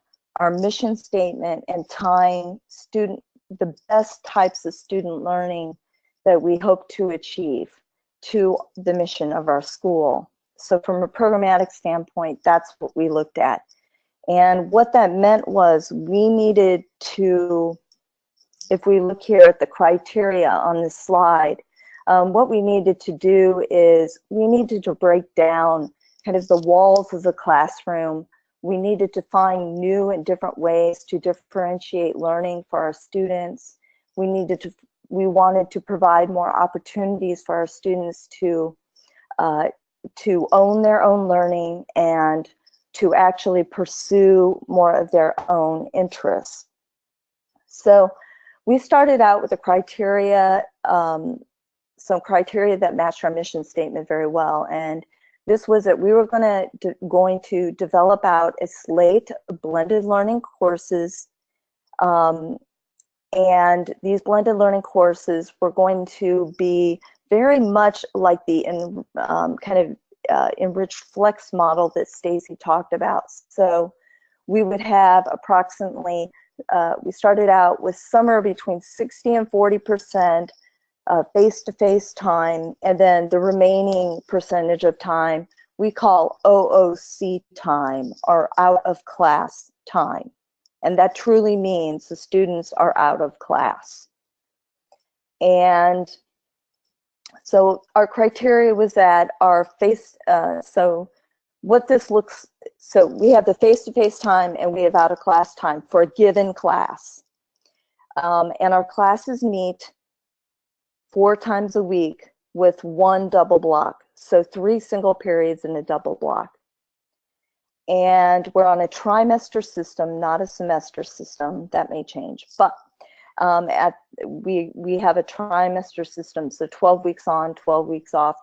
our mission statement and tying the best types of student learning that we hope to achieve to the mission of our school. So from a programmatic standpoint, that's what we looked at. And what that meant was we needed to, if we look here at the criteria on this slide, what we needed to do is we needed to break down kind of the walls of the classroom. We needed to find new and different ways to differentiate learning for our students. We wanted to provide more opportunities for our students to own their own learning and to actually pursue more of their own interests. So we started out with the criteria, some criteria that matched our mission statement very well. And this was that we were going to develop out a slate of blended learning courses And these blended learning courses were going to be very much like the enriched flex model that Stacy talked about. So we would have approximately, we started out with somewhere between 60 and 40% face-to-face time, and then the remaining percentage of time we call OOC time, or out of class time. And that truly means the students are out of class. And so our criteria was that our so we have the face-to-face time and we have out of class time for a given class. And our classes meet 4 times a week with 1 double block. So 3 single periods in a double block. And we're on a trimester system, not a semester system. That may change, but we have a trimester system, so 12 weeks on, 12 weeks off,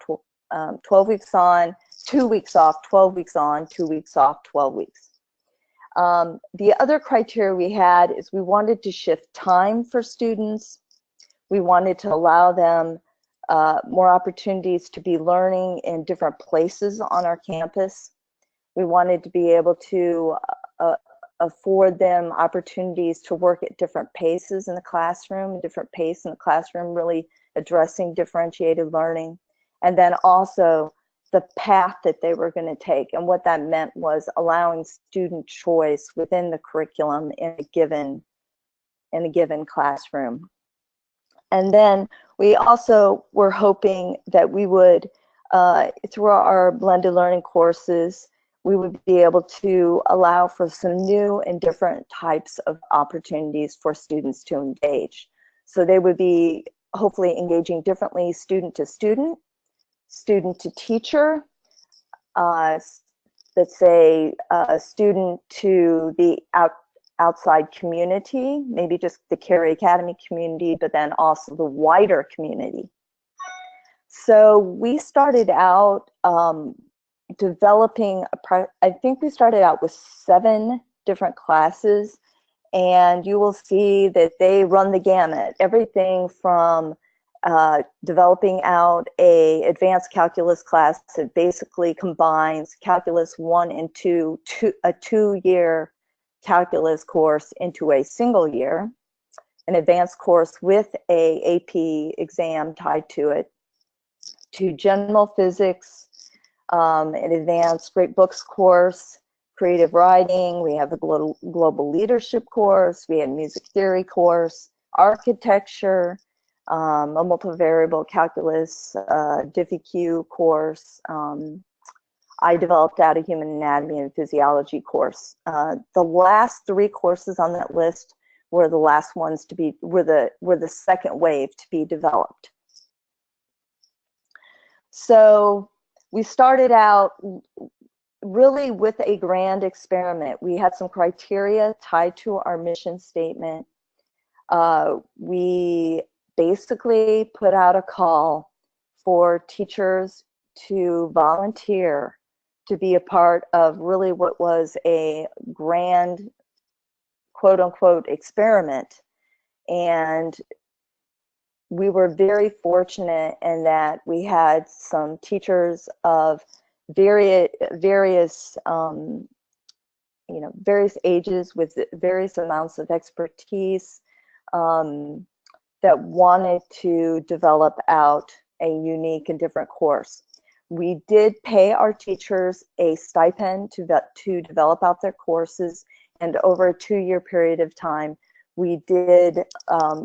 12 weeks on, 2 weeks off, 12 weeks on, 2 weeks off, 12 weeks. The other criteria we had is we wanted to shift time for students. We wanted to allow them more opportunities to be learning in different places on our campus. We wanted to be able to afford them opportunities to work at different paces in the classroom, really addressing differentiated learning. And then also the path that they were going to take. And what that meant was allowing student choice within the curriculum in a given classroom. And then we also were hoping that we would, through our blended learning courses, we would be able to allow for some new and different types of opportunities for students to engage. So they would be hopefully engaging differently, student to student, student to teacher, let's say a student to the outside community, maybe just the Cary Academy community, but then also the wider community. So we started out developing, I think we started out with 7 different classes, and you will see that they run the gamut. Everything from developing out a advanced calculus class that basically combines calculus 1 and 2, a 2-year calculus course into a single year, an advanced course with a AP exam tied to it, to general physics, an advanced great books course, creative writing. We have a global leadership course. We have music theory course, architecture, a multivariable calculus, DiffyQ course. I developed out a human anatomy and physiology course. The last 3 courses on that list were the last ones to be, were the second wave to be developed. So we started out really with a grand experiment. We had some criteria tied to our mission statement. We basically put out a call for teachers to volunteer to be a part of really what was a grand, quote unquote, experiment. And we were very fortunate in that we had some teachers of various ages with various amounts of expertise that wanted to develop out a unique and different course. We did pay our teachers a stipend to develop out their courses, and over a 2-year period of time, we did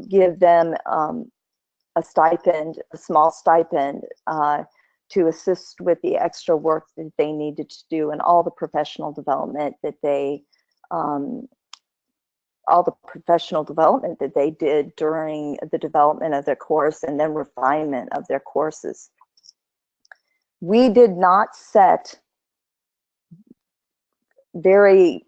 give them a stipend, a small stipend, to assist with the extra work that they needed to do and all the professional development that they did during the development of their course and then refinement of their courses. We did not set we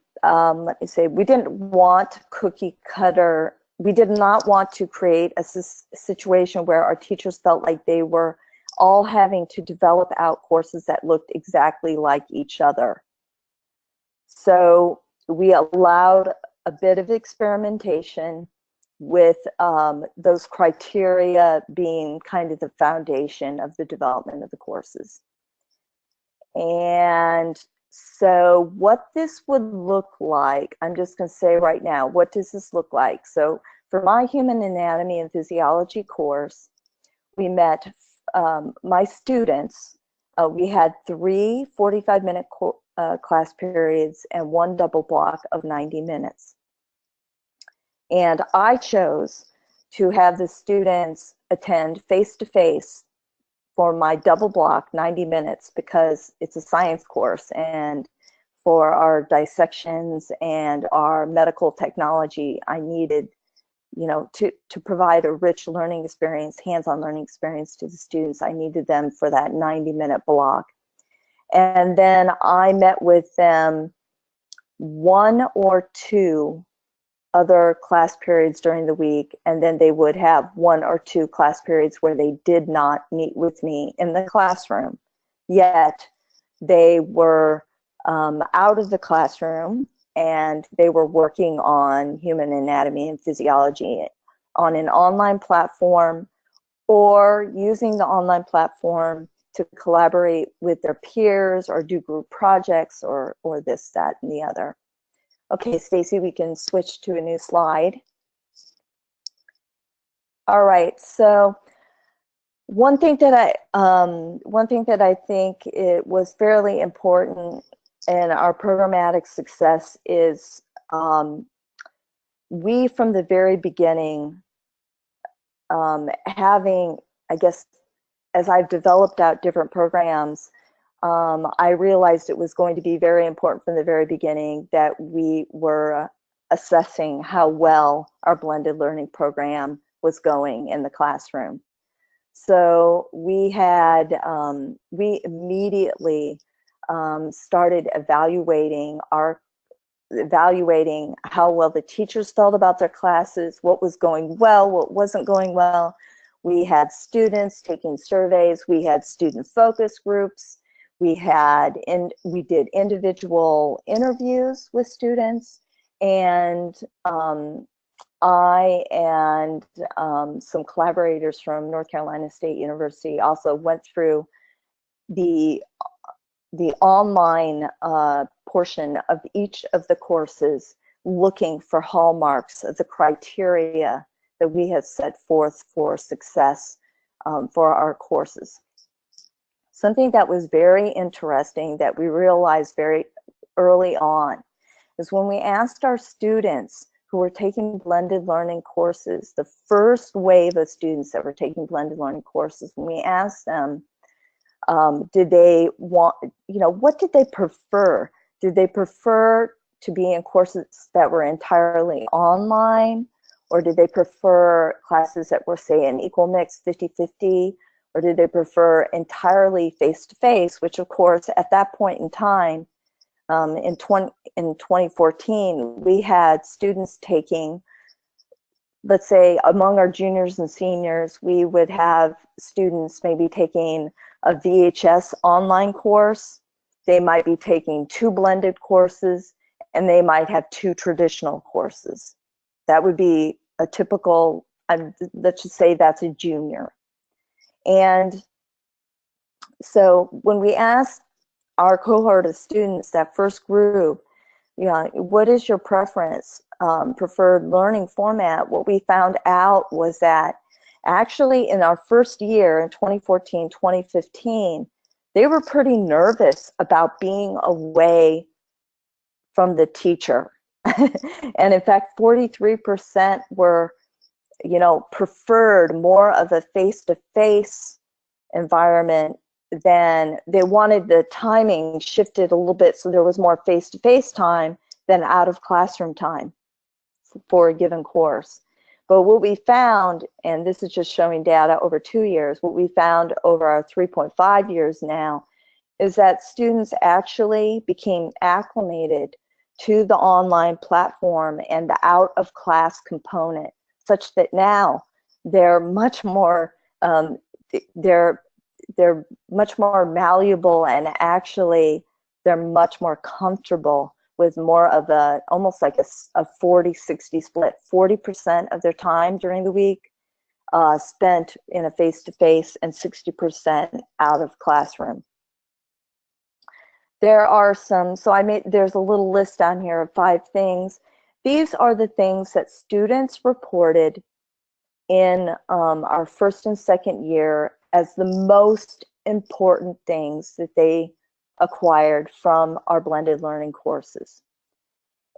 didn't want cookie cutter. We did not want to create a situation where our teachers felt like they were all having to develop out courses that looked exactly like each other. So we allowed a bit of experimentation. with those criteria being kind of the foundation of the development of the courses. And so what this would look like, I'm just going to say right now, what does this look like? So for my human anatomy and physiology course, we met my students. We had 3 45-minute class periods and 1 double block of 90 minutes. And I chose to have the students attend face-to-face for my double block 90 minutes because it's a science course, and for our dissections and our medical technology, I needed, you know, to provide a rich learning experience, hands-on learning experience to the students. I needed them for that 90-minute block. And then I met with them 1 or 2 other class periods during the week, and then they would have 1 or 2 class periods where they did not meet with me in the classroom. Yet they were out of the classroom and they were working on human anatomy and physiology on an online platform, or using the online platform to collaborate with their peers or do group projects or this, that, and the other. Okay, Stacy, we can switch to a new slide. All right, so one thing that I think it was fairly important in our programmatic success is we, from the very beginning, having, I guess, as I've developed out different programs, I realized it was going to be very important from the very beginning that we were assessing how well our blended learning program was going in the classroom. So we had, we immediately started evaluating how well the teachers felt about their classes, what was going well, what wasn't going well. We had students taking surveys, we had student focus groups, we did individual interviews with students, and I and some collaborators from North Carolina State University also went through the online portion of each of the courses, looking for hallmarks of the criteria that we had set forth for success for our courses. Something that was very interesting that we realized very early on is when we asked our students who were taking blended learning courses, the first wave of students that were taking blended learning courses, when we asked them, did they want, you know, what did they prefer? Did they prefer to be in courses that were entirely online, or did they prefer classes that were, say, an equal mix, 50-50, or did they prefer entirely face-to-face, which of course at that point in time, in 2014, we had students taking, let's say among our juniors and seniors, we would have students maybe taking a VHS online course, they might be taking 2 blended courses, and they might have 2 traditional courses. That would be a typical, let's just say that's a junior. And so when we asked our cohort of students, that first group, you know, what is your preference, preferred learning format? What we found out was that actually in our first year in 2014, 2015, they were pretty nervous about being away from the teacher. And in fact, 43% were, you know, preferred more of a face-to-face environment than they wanted. The timing shifted a little bit so there was more face-to-face time than out of classroom time for a given course. But what we found, and this is just showing data over 2 years, what we found over our 3.5 years now is that students actually became acclimated to the online platform and the out-of-class component, such that now they're much more they're much more malleable, and actually they're much more comfortable was more of almost like a 40-60 split. 40% of their time during the week spent in a face-to-face and 60% out of classroom. There are there's a little list down here of 5 things. These are the things that students reported in our first and second year as the most important things that they acquired from our blended learning courses.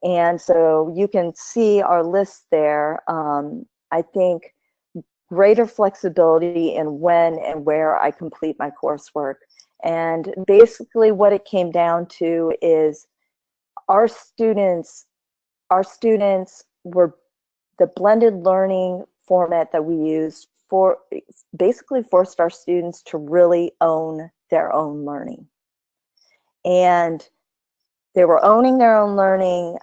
And so you can see our list there. I think greater flexibility in when and where I complete my coursework. And basically what it came down to is our students were, the blended learning format that we used basically forced our students to really own their own learning. And they were owning their own learning.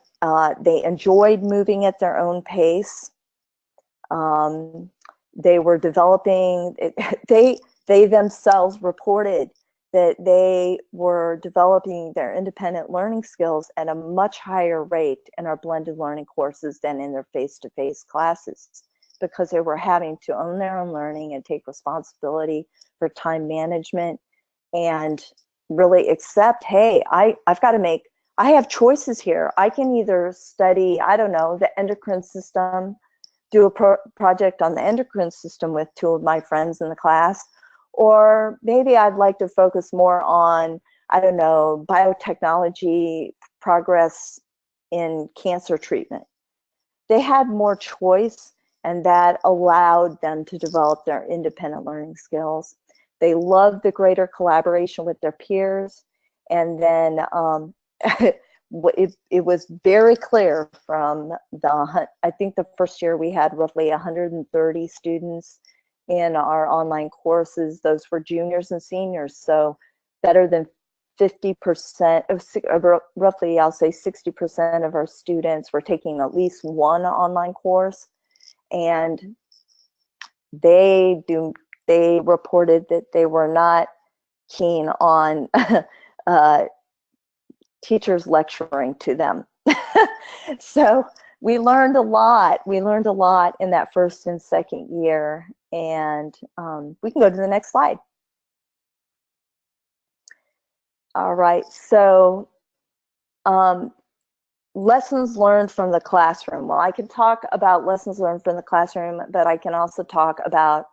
They enjoyed moving at their own pace. They were developing, they themselves reported that they were developing their independent learning skills at a much higher rate in our blended learning courses than in their face-to-face classes, because they were having to own their own learning and take responsibility for time management and really accept, hey, I have choices here. I can either study, I don't know, the endocrine system, do a project on the endocrine system with 2 of my friends in the class, or maybe I'd like to focus more on, I don't know, biotechnology progress in cancer treatment. They had more choice, and that allowed them to develop their independent learning skills. They loved the greater collaboration with their peers. And then it was very clear from I think the first year we had roughly 130 students in our online courses. Those were juniors and seniors, so better than 50% of, roughly I'll say 60% of our students were taking at least one online course, and they reported that they were not keen on teachers lecturing to them. So we learned a lot. We learned a lot in that first and second year. And we can go to the next slide. All right, so lessons learned from the classroom. Well, I can talk about lessons learned from the classroom, but I can also talk about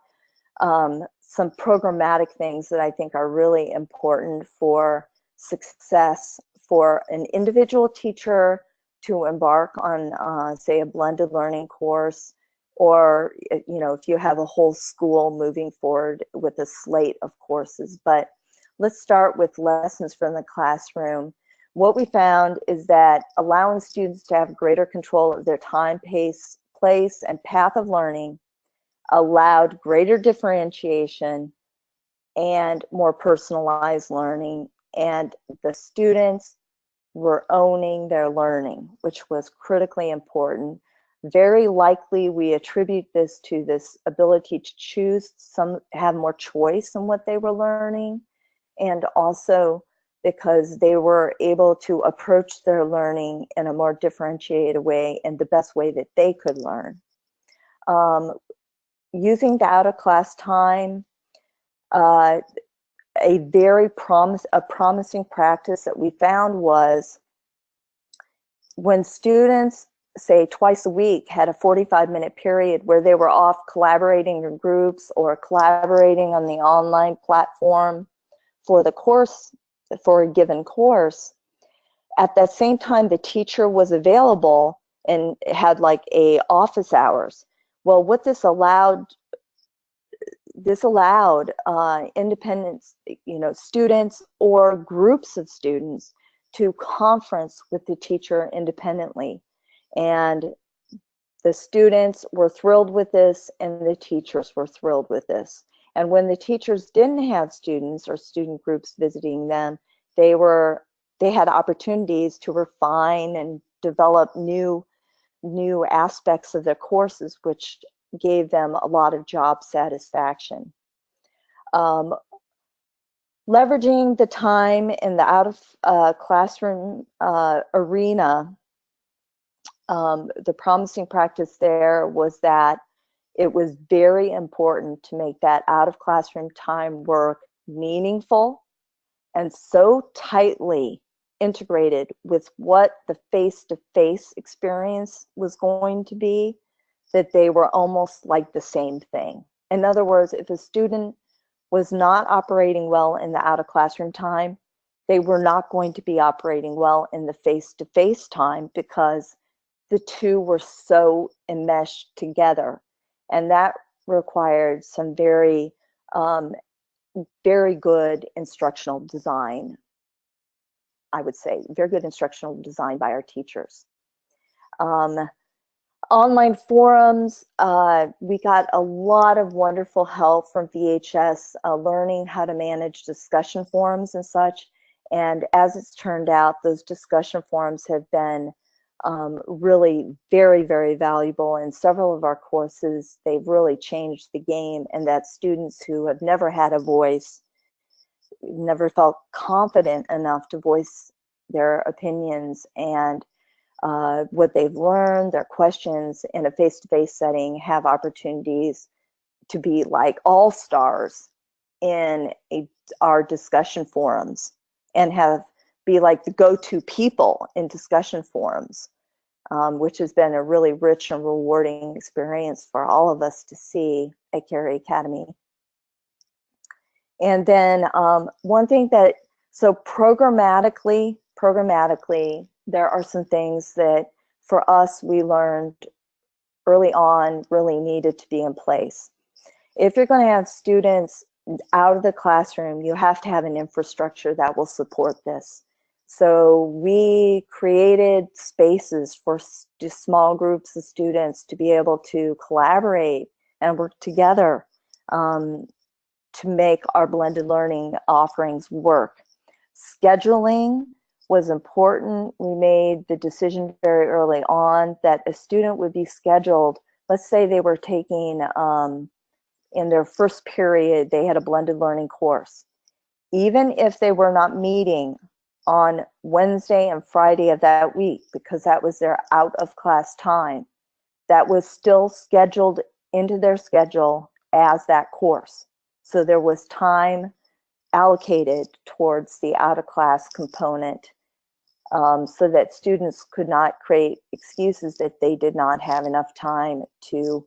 some programmatic things that I think are really important for success for an individual teacher to embark on, say, a blended learning course, or if you have a whole school moving forward with a slate of courses. But let's start with lessons from the classroom. What we found is that allowing students to have greater control of their time, pace, place, and path of learning allowed greater differentiation and more personalized learning, and the students were owning their learning, which was critically important. Very likely we attribute this to this ability to choose, have more choice in what they were learning, and also because they were able to approach their learning in a more differentiated way and the best way that they could learn. Using the out-of-class time, a promising practice that we found was when students, say twice a week, had a 45-minute period where they were off collaborating in groups or collaborating on the online platform for the course, for a given course. At that same time, the teacher was available and had like office hours. Well, what this allowed independent, students or groups of students to conference with the teacher independently. And the students were thrilled with this, and the teachers were thrilled with this. And when the teachers didn't have students or student groups visiting them, they had opportunities to refine and develop new aspects of their courses, which gave them a lot of job satisfaction. leveraging the time in the out of classroom arena, the promising practice there was that it was very important to make that out of classroom time work meaningful and so tightly integrated with what the face-to-face experience was going to be that they were almost like the same thing. In other words, if a student was not operating well in the out of classroom time, they were not going to be operating well in the face-to-face time because the two were so enmeshed together. And that required some very, very good instructional design, I would say, very good instructional design by our teachers. Online forums, we got a lot of wonderful help from VHS, learning how to manage discussion forums and such. And as it's turned out, those discussion forums have been really very, very valuable. In several of our courses, they've really changed the game, and that students who have never had a voice, never felt confident enough to voice their opinions and what they've learned, their questions in a face-to-face setting, have opportunities to be like all-stars in our discussion forums and be like the go-to people in discussion forums, which has been a really rich and rewarding experience for all of us to see at Cary Academy. And then one thing that, so programmatically, there are some things that for us we learned early on really needed to be in place. If you're going to have students out of the classroom, you have to have an infrastructure that will support this. So we created spaces for small groups of students to be able to collaborate and work together to make our blended learning offerings work. Scheduling was important. We made the decision very early on that a student would be scheduled. Let's say they were taking, in their first period, they had a blended learning course. Even if they were not meeting on Wednesday and Friday of that week, because that was their out of class time, that was still scheduled into their schedule as that course. So there was time allocated towards the out of class component, so that students could not create excuses that they did not have enough time to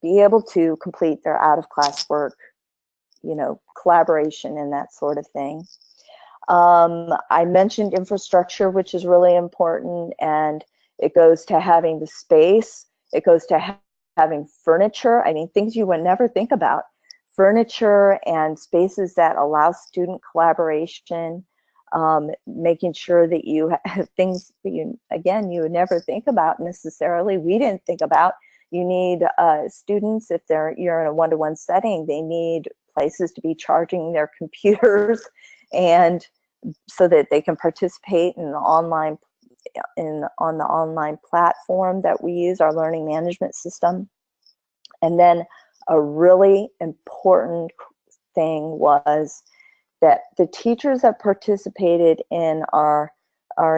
be able to complete their out of class work, collaboration and that sort of thing. I mentioned infrastructure, which is really important, and it goes to having the space. It goes to having furniture. I mean, things you would never think about. Furniture and spaces that allow student collaboration, making sure that you have things that you would never think about necessarily. We didn't think about. You need students, if you're in a one-to-one setting, they need places to be charging their computers, and so that they can participate in the online on the online platform that we use, our learning management system. And then a really important thing was that the teachers that participated in our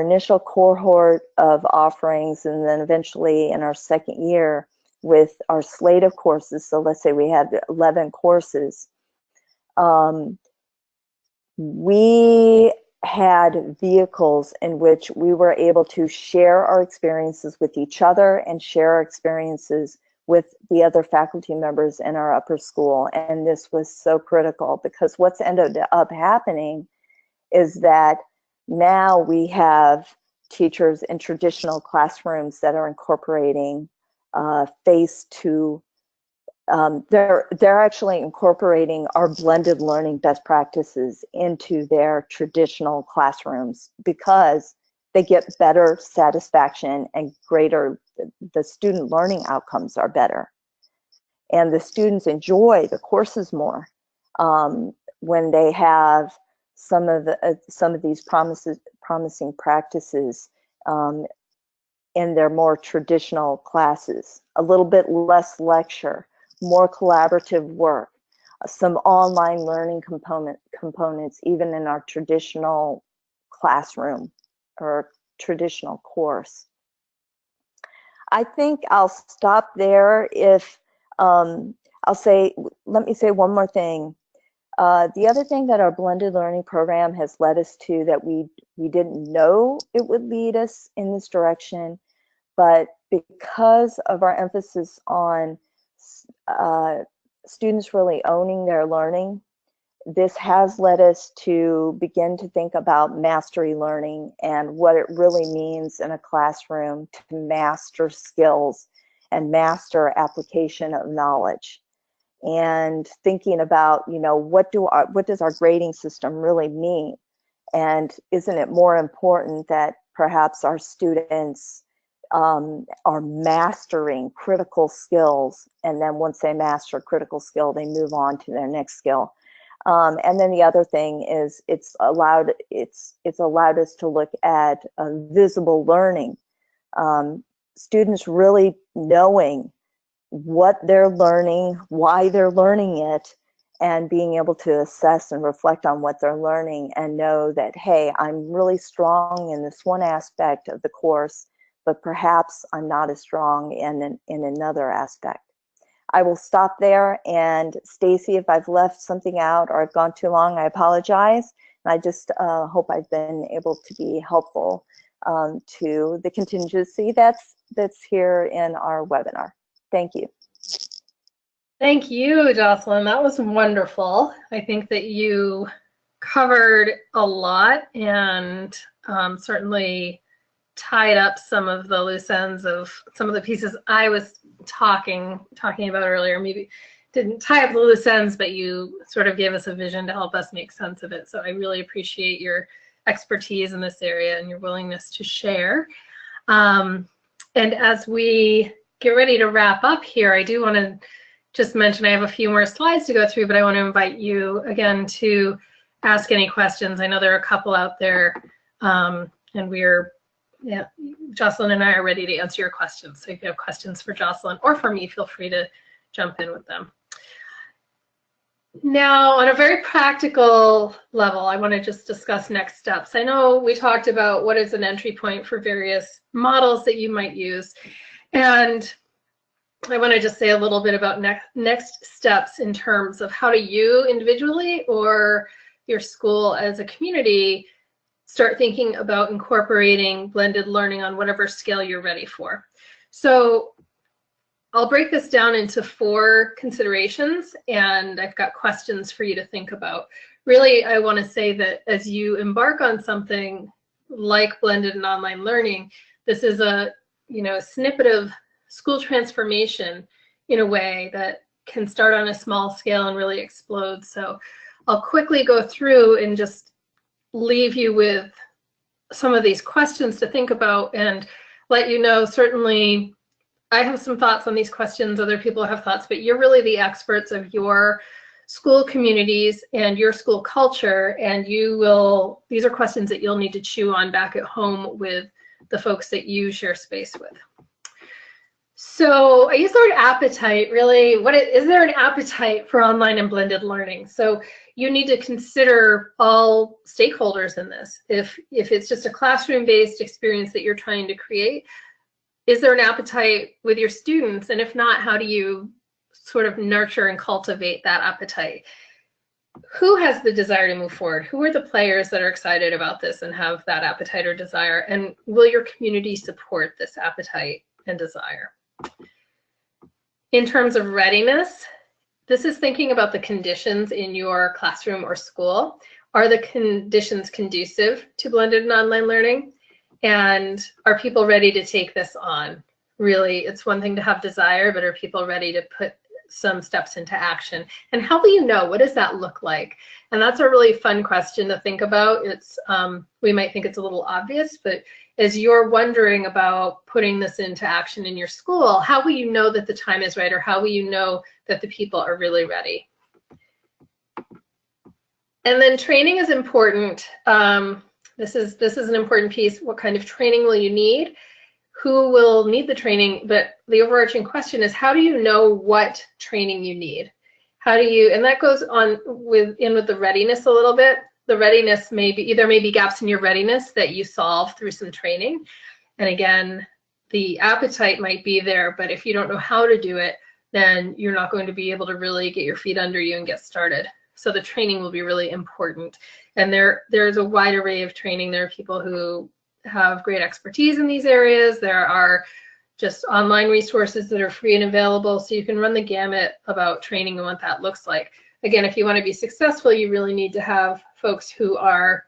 initial cohort of offerings, and then eventually in our second year with our slate of courses, so let's say we had 11 courses, we had vehicles in which we were able to share our experiences with each other and share our experiences with the other faculty members in our upper school. And this was so critical, because what's ended up happening is that now we have teachers in traditional classrooms that are incorporating they're actually incorporating our blended learning best practices into their traditional classrooms, because they get better satisfaction and the student learning outcomes are better. And the students enjoy the courses more when they have some of these promising practices in their more traditional classes. A little bit less lecture, more collaborative work, some online learning components, even in our traditional classroom or traditional course. I think I'll stop there. If let me say one more thing. The other thing that our blended learning program has led us to, that we didn't know it would lead us in this direction, but because of our emphasis on students really owning their learning, this has led us to begin to think about mastery learning and what it really means in a classroom to master skills and master application of knowledge. And thinking about, you know, what does our grading system really mean? And isn't it more important that perhaps our students are mastering critical skills, and then once they master a critical skill, they move on to their next skill? And then the other thing is it's allowed us to look at visible learning. Students really knowing what they're learning, why they're learning it, and being able to assess and reflect on what they're learning and know that, hey, I'm really strong in this one aspect of the course, but perhaps I'm not as strong in another aspect. I will stop there, and Stacy, if I've left something out or I've gone too long, I apologize. And I just hope I've been able to be helpful to the contingency that's here in our webinar. Thank you. Thank you, Jocelyn. That was wonderful. I think that you covered a lot and certainly tied up some of the loose ends of some of the pieces I was talking about earlier. Maybe didn't tie up the loose ends, but you sort of gave us a vision to help us make sense of it. So I really appreciate your expertise in this area and your willingness to share. And as we get ready to wrap up here, I do want to just mention I have a few more slides to go through, but I want to invite you again to ask any questions. I know there are a couple out there, and Jocelyn and I are ready to answer your questions. So if you have questions for Jocelyn or for me, feel free to jump in with them. Now, on a very practical level, I want to just discuss next steps. I know we talked about what is an entry point for various models that you might use. And I want to just say a little bit about next steps in terms of how do you individually or your school as a community start thinking about incorporating blended learning on whatever scale you're ready for. So I'll break this down into 4 considerations, and I've got questions for you to think about. Really, I want to say that as you embark on something like blended and online learning, this is a snippet of school transformation in a way that can start on a small scale and really explode. So I'll quickly go through and just leave you with some of these questions to think about and let you know, certainly I have some thoughts on these questions, other people have thoughts, but you're really the experts of your school communities and your school culture, and these are questions that you'll need to chew on back at home with the folks that you share space with. So I use the word appetite, really. Is there an appetite for online and blended learning? So you need to consider all stakeholders in this. If it's just a classroom-based experience that you're trying to create, is there an appetite with your students? And if not, how do you sort of nurture and cultivate that appetite? Who has the desire to move forward? Who are the players that are excited about this and have that appetite or desire? And will your community support this appetite and desire? In terms of readiness, this is thinking about the conditions in your classroom or school. Are the conditions conducive to blended and online learning? And are people ready to take this on? Really, it's one thing to have desire, but are people ready to put some steps into action? And how will you know? What does that look like? And that's a really fun question to think about. It's we might think it's a little obvious, but as you're wondering about putting this into action in your school, how will you know that the time is right, or how will you know that the people are really ready? And then training is important. This is an important piece. What kind of training will you need? Who will need the training? But the overarching question is, how do you know what training you need? how do you, and that goes on with the readiness a little bit. The readiness may be, there may be gaps in your readiness that you solve through some training. And again, the appetite might be there, but if you don't know how to do it, then you're not going to be able to really get your feet under you and get started. So the training will be really important. And there's a wide array of training. There are people who have great expertise in these areas. There are just online resources that are free and available, so you can run the gamut about training and what that looks like. Again, if you want to be successful, you really need to have folks who are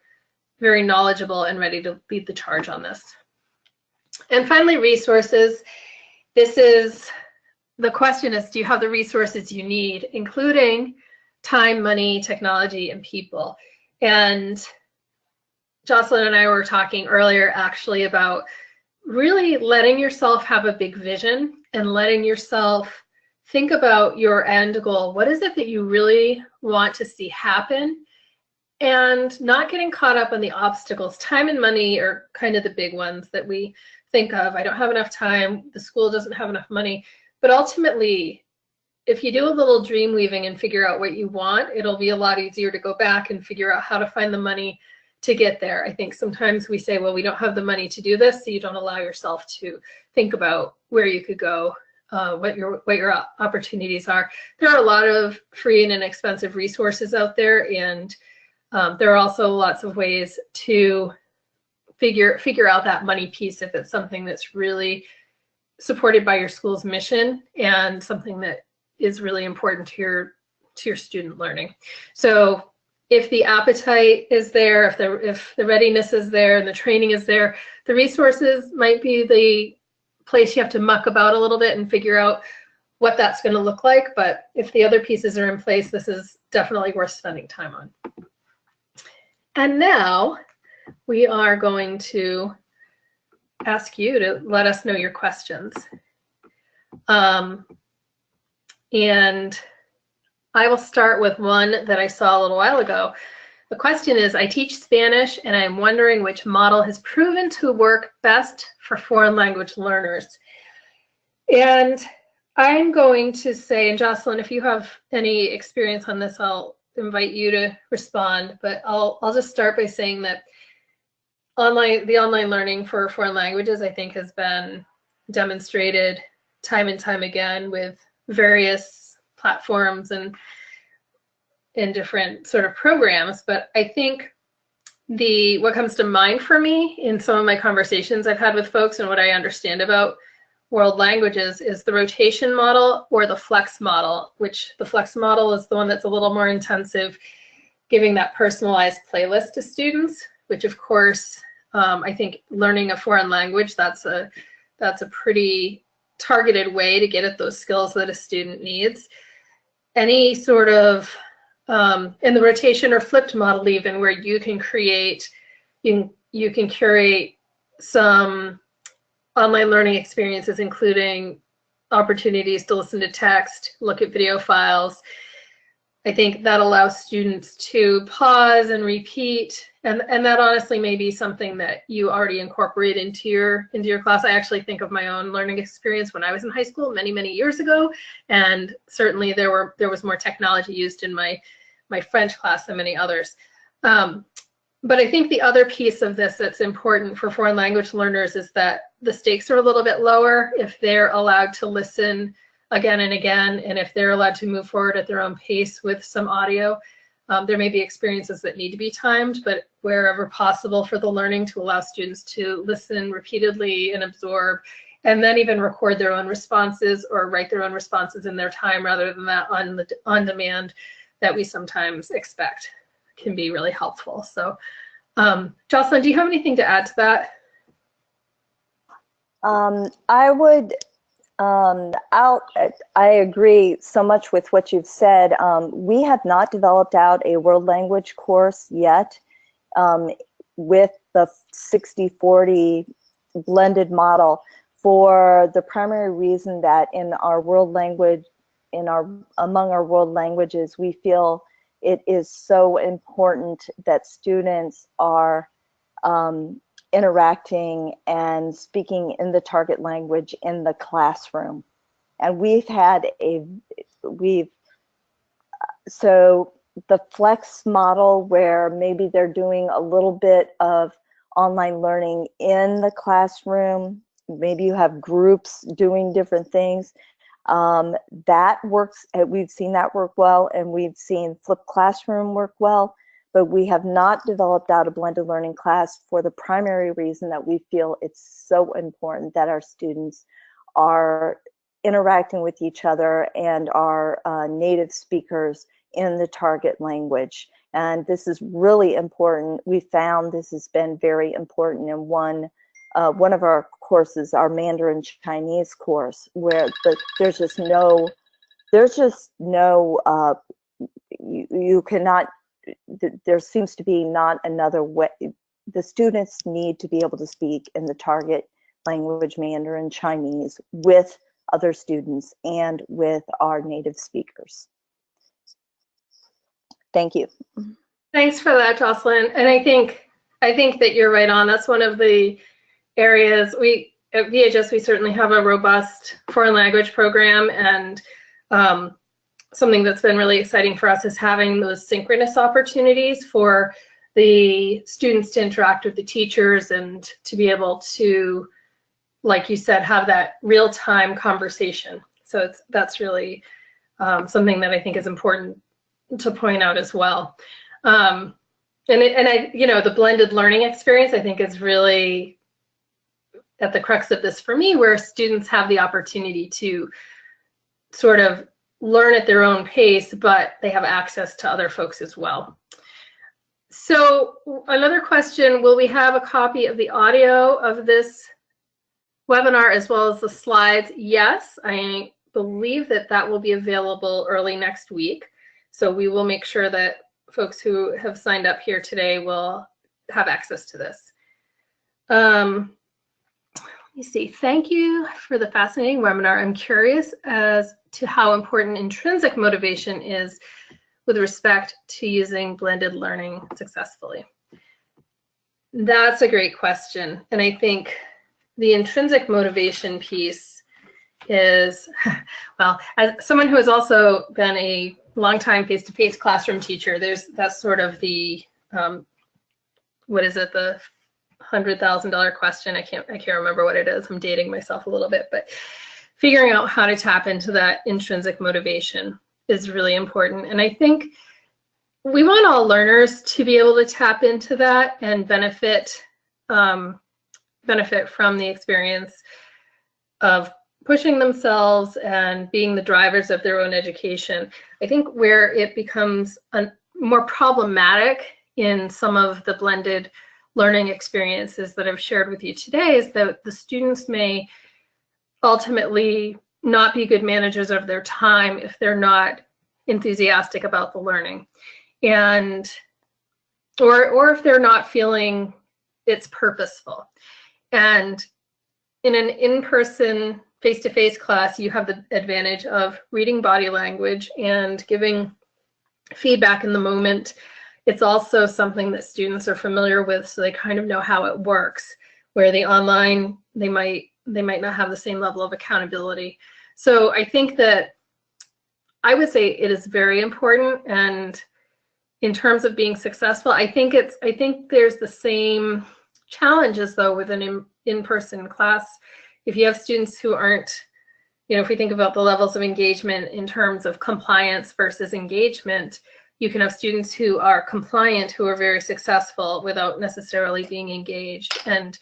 very knowledgeable and ready to lead the charge on this. And finally, resources. This is, the question is, do you have the resources you need, including time, money, technology, and people? And Jocelyn and I were talking earlier actually about really letting yourself have a big vision and letting yourself think about your end goal. What is it that you really want to see happen? And not getting caught up on the obstacles. Time and money are kind of the big ones that we think of. I don't have enough time, the school doesn't have enough money. But ultimately, if you do a little dream weaving and figure out what you want, it'll be a lot easier to go back and figure out how to find the money to get there. I think sometimes we say, well, we don't have the money to do this, so you don't allow yourself to think about where you could go, what your opportunities are. There are a lot of free and inexpensive resources out there, and there are also lots of ways to figure out that money piece if it's something that's really supported by your school's mission and something that is really important to your student learning. So if the appetite is there, if the readiness is there and the training is there, the resources might be the place you have to muck about a little bit and figure out what that's going to look like. But if the other pieces are in place, this is definitely worth spending time on. And now we are going to ask you to let us know your questions. And I will start with one that I saw a little while ago. The question is, I teach Spanish and I'm wondering which model has proven to work best for foreign language learners. And I'm going to say, and Jocelyn, if you have any experience on this, I'll invite you to respond, but I'll just start by saying that the online learning for foreign languages, I think, has been demonstrated time and time again with various platforms and in different sort of programs. But I think what comes to mind for me in some of my conversations I've had with folks and what I understand about world languages is the rotation model or the flex model, which the flex model is the one that's a little more intensive, giving that personalized playlist to students, which of course, I think learning a foreign language, that's a pretty targeted way to get at those skills that a student needs. Any sort of, in the rotation or flipped model even, where you can create, you can curate some online learning experiences, including opportunities to listen to text, look at video files. I think that allows students to pause and repeat, and that honestly may be something that you already incorporate into your class. I actually think of my own learning experience when I was in high school many years ago, and certainly there was more technology used in my French class than many others. But I think the other piece of this that's important for foreign language learners is that the stakes are a little bit lower if they're allowed to listen again and again, and if they're allowed to move forward at their own pace with some audio. There may be experiences that need to be timed, but wherever possible for the learning, to allow students to listen repeatedly and absorb, and then even record their own responses or write their own responses in their time rather than that on demand that we sometimes expect, can be really helpful. So Jocelyn, do you have anything to add to that? I would, I agree so much with what you've said. We have not developed out a world language course yet with the 60-40 blended model, for the primary reason that in our world language, among our world languages, we feel it is so important that students are interacting and speaking in the target language in the classroom. And we've So the flex model, where maybe they're doing a little bit of online learning in the classroom, maybe you have groups doing different things, that works. We've seen that work well, and we've seen flipped classroom work well, but we have not developed out a blended learning class for the primary reason that we feel it's so important that our students are interacting with each other and are native speakers in the target language. And this is really important. We found this has been very important in one of our courses, our Mandarin Chinese course, where there's just no, you cannot, there seems to be not another way. The students need to be able to speak in the target language, Mandarin Chinese, with other students and with our native speakers. Thank you. Thanks for that, Jocelyn. And I think that you're right on. That's one of the areas at VHS, we certainly have a robust foreign language program, and something that's been really exciting for us is having those synchronous opportunities for the students to interact with the teachers and to be able to, like you said, have that real-time conversation. So that's really something that I think is important to point out as well. And the blended learning experience, I think, is really at the crux of this for me, where students have the opportunity to sort of learn at their own pace, but they have access to other folks as well. So another question, will we have a copy of the audio of this webinar as well as the slides? Yes, I believe that will be available early next week. So we will make sure that folks who have signed up here today will have access to this. Let me see. Thank you for the fascinating webinar. I'm curious as to how important intrinsic motivation is with respect to using blended learning successfully. That's a great question. And I think the intrinsic motivation piece is, well, as someone who has also been a longtime face-to-face classroom teacher, that's sort of the, what is it, the $100,000 question. I can't remember what it is. I'm dating myself a little bit, but figuring out how to tap into that intrinsic motivation is really important. And I think we want all learners to be able to tap into that and benefit from the experience of pushing themselves and being the drivers of their own education. I think where it becomes more problematic in some of the blended learning experiences that I've shared with you today is that the students may ultimately not be good managers of their time if they're not enthusiastic about the learning, and or if they're not feeling it's purposeful. And in an in-person face-to-face class, you have the advantage of reading body language and giving feedback in the moment. It's also something that students are familiar with, so they kind of know how it works, where the online, they might not have the same level of accountability. So I think that I would say it is very important, and in terms of being successful, I think there's the same challenges though with an in-person class. If you have students who aren't, if we think about the levels of engagement in terms of compliance versus engagement, you can have students who are compliant, who are very successful without necessarily being engaged. And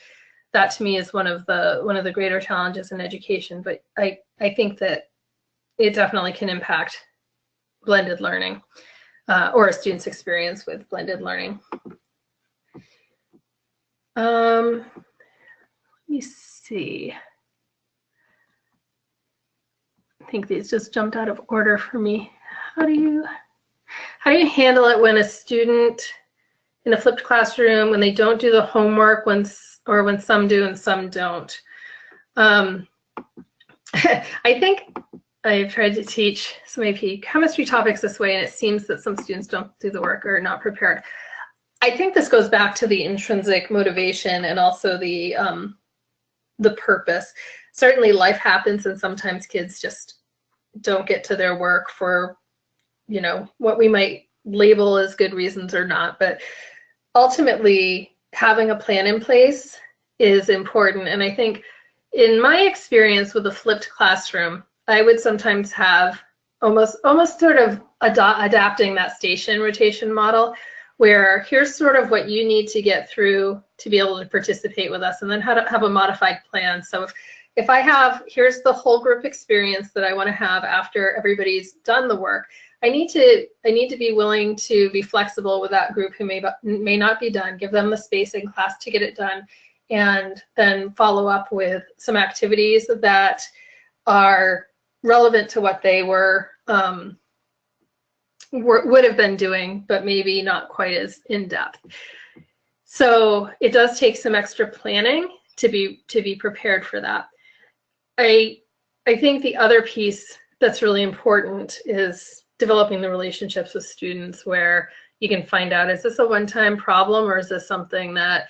that to me is one of the greater challenges in education. But I think that it definitely can impact blended learning or a student's experience with blended learning. Let me see. I think these just jumped out of order for me. How do you handle it when a student in a flipped classroom, when they don't do the homework, when some do and some don't? I think I've tried to teach some AP chemistry topics this way, and it seems that some students don't do the work or are not prepared. I think this goes back to the intrinsic motivation and also the purpose. Certainly life happens, and sometimes kids just don't get to their work for you know, what we might label as good reasons or not. But ultimately, having a plan in place is important. And I think in my experience with a flipped classroom, I would sometimes have almost sort of adapting that station rotation model, where here's sort of what you need to get through to be able to participate with us, and then how to have a modified plan. So if I have, here's the whole group experience that I want to have after everybody's done the work, I need to be willing to be flexible with that group who may not be done, give them the space in class to get it done, and then follow up with some activities that are relevant to what they would have been doing, but maybe not quite as in depth. So it does take some extra planning to be prepared for that. I think the other piece that's really important is developing the relationships with students, where you can find out, is this a one-time problem, or is this something that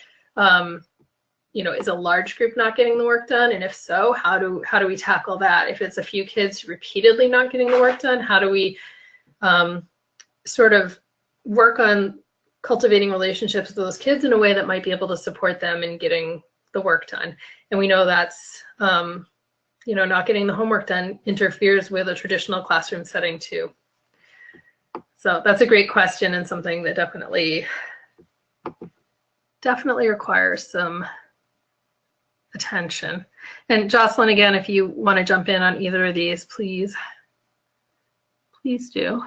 you know, is a large group not getting the work done? And if so, how do we tackle that? If it's a few kids repeatedly not getting the work done, how do we sort of work on cultivating relationships with those kids in a way that might be able to support them in getting the work done? And we know that's you know, not getting the homework done interferes with a traditional classroom setting too. So that's a great question, and something that definitely requires some attention. And Jocelyn, again, if you want to jump in on either of these, please do.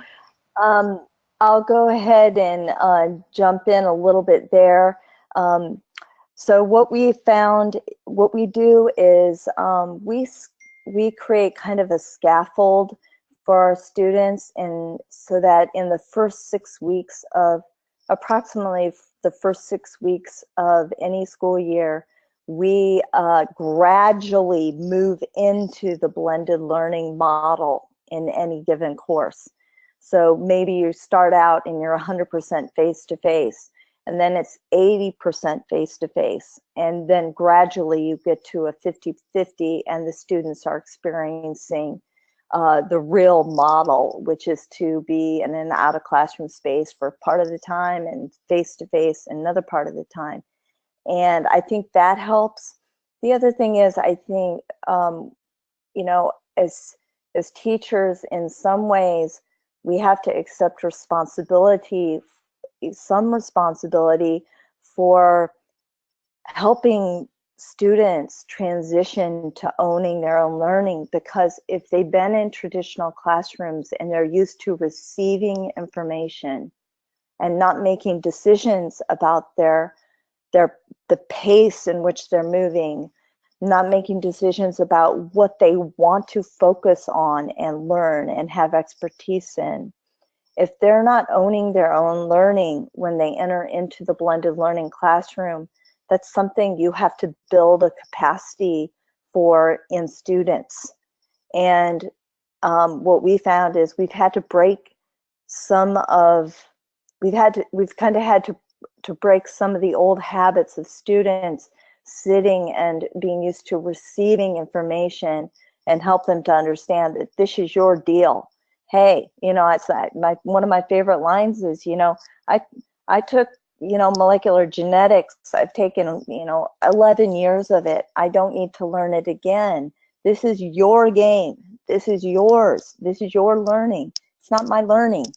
I'll go ahead and jump in a little bit there. So what we found, what we do is we create kind of a scaffold for our students, and so that in the first 6 weeks of, approximately the first 6 weeks of any school year, we gradually move into the blended learning model in any given course. So maybe you start out and you're 100% face-to-face, and then it's 80% face-to-face, and then gradually you get to a 50-50, and the students are experiencing the real model, which is to be in and out of classroom space for part of the time and face-to-face another part of the time. And I think that helps. The other thing is, I think, you know, as teachers, in some ways, we have to accept responsibility, some responsibility for helping students transition to owning their own learning, because if they've been in traditional classrooms and they're used to receiving information and not making decisions about the pace in which they're moving, not making decisions about what they want to focus on and learn and have expertise in. If they're not owning their own learning when they enter into the blended learning classroom, that's something you have to build a capacity for in students. And what we found is we've had to break some of, we've kind of had to break some of the old habits of students sitting and being used to receiving information, and help them to understand that this is your deal. Hey, you know, it's one of my favorite lines is, you know, I took, you know, molecular genetics. I've taken, you know, 11 years of it. I don't need to learn it again. This is your game. This is yours. This is your learning. It's not my learning.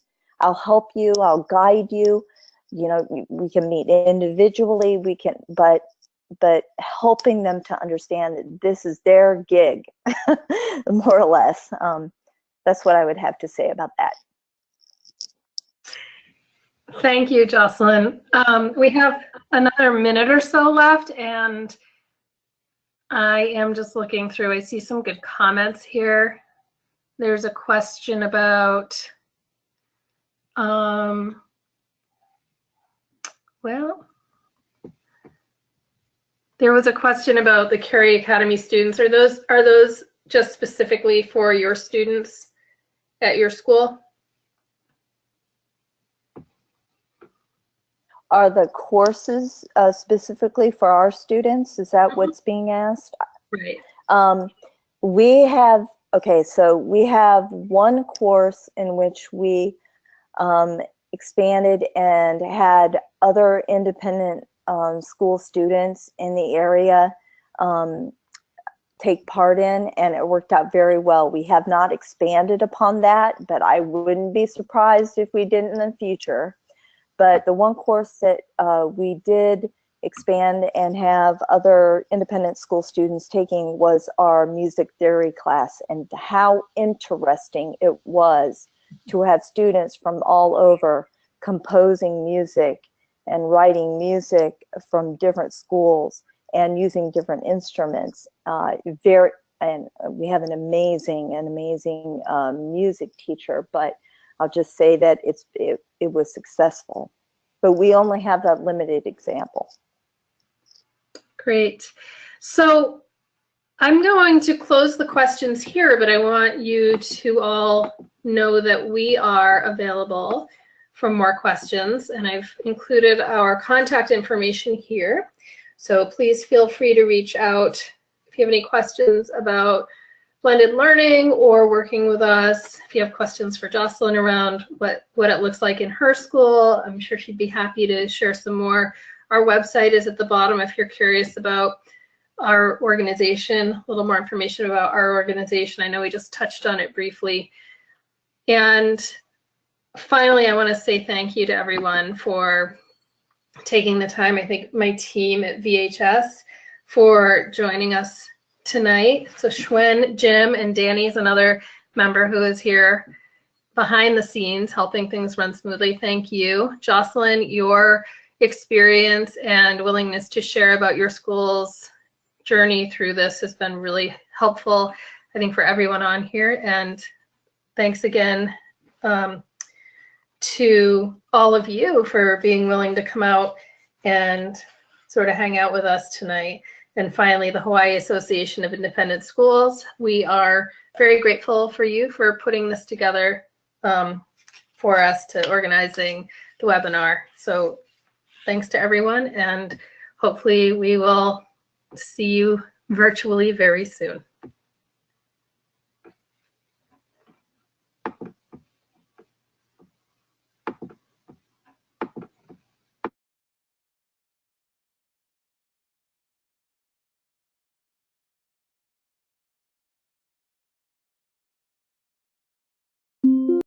I'll help you. I'll guide you. You know, we can meet individually. We can, but helping them to understand that this is their gig, more or less. That's what I would have to say about that. Thank you, Jocelyn. We have another minute or so left, and I am just looking through. I see some good comments here. There's a question about, well, there was a question about the Cary Academy students. Are those just specifically for your students at your school? Are the courses specifically for our students? Is that what's being asked? Right. We have, okay, so we have one course in which we expanded and had other independent school students in the area take part in, and it worked out very well. We have not expanded upon that, but I wouldn't be surprised if we did in the future. But the one course that we did expand and have other independent school students taking was our music theory class, and how interesting it was to have students from all over composing music and writing music from different schools and using different instruments. And we have an amazing music teacher, but I'll just say that it was successful. But we only have that limited example. Great. So I'm going to close the questions here, but I want you to all know that we are available for more questions, and I've included our contact information here. So please feel free to reach out if you have any questions about blended learning or working with us. If you have questions for Jocelyn around what it looks like in her school, I'm sure she'd be happy to share some more. Our website is at the bottom if you're curious about our organization, a little more information about our organization. I know we just touched on it briefly. And finally, I want to say thank you to everyone for taking the time. I think my team at VHS for joining us tonight. So Schwen, Jim, and Danny is another member who is here behind the scenes helping things run smoothly. Thank you. Jocelyn, your experience and willingness to share about your school's journey through this has been really helpful, I think, for everyone on here. And thanks again to all of you for being willing to come out and sort of hang out with us tonight. And finally, the Hawaii Association of Independent Schools. We are very grateful for you for putting this together for us, to organizing the webinar. So thanks to everyone, and hopefully we will see you virtually very soon.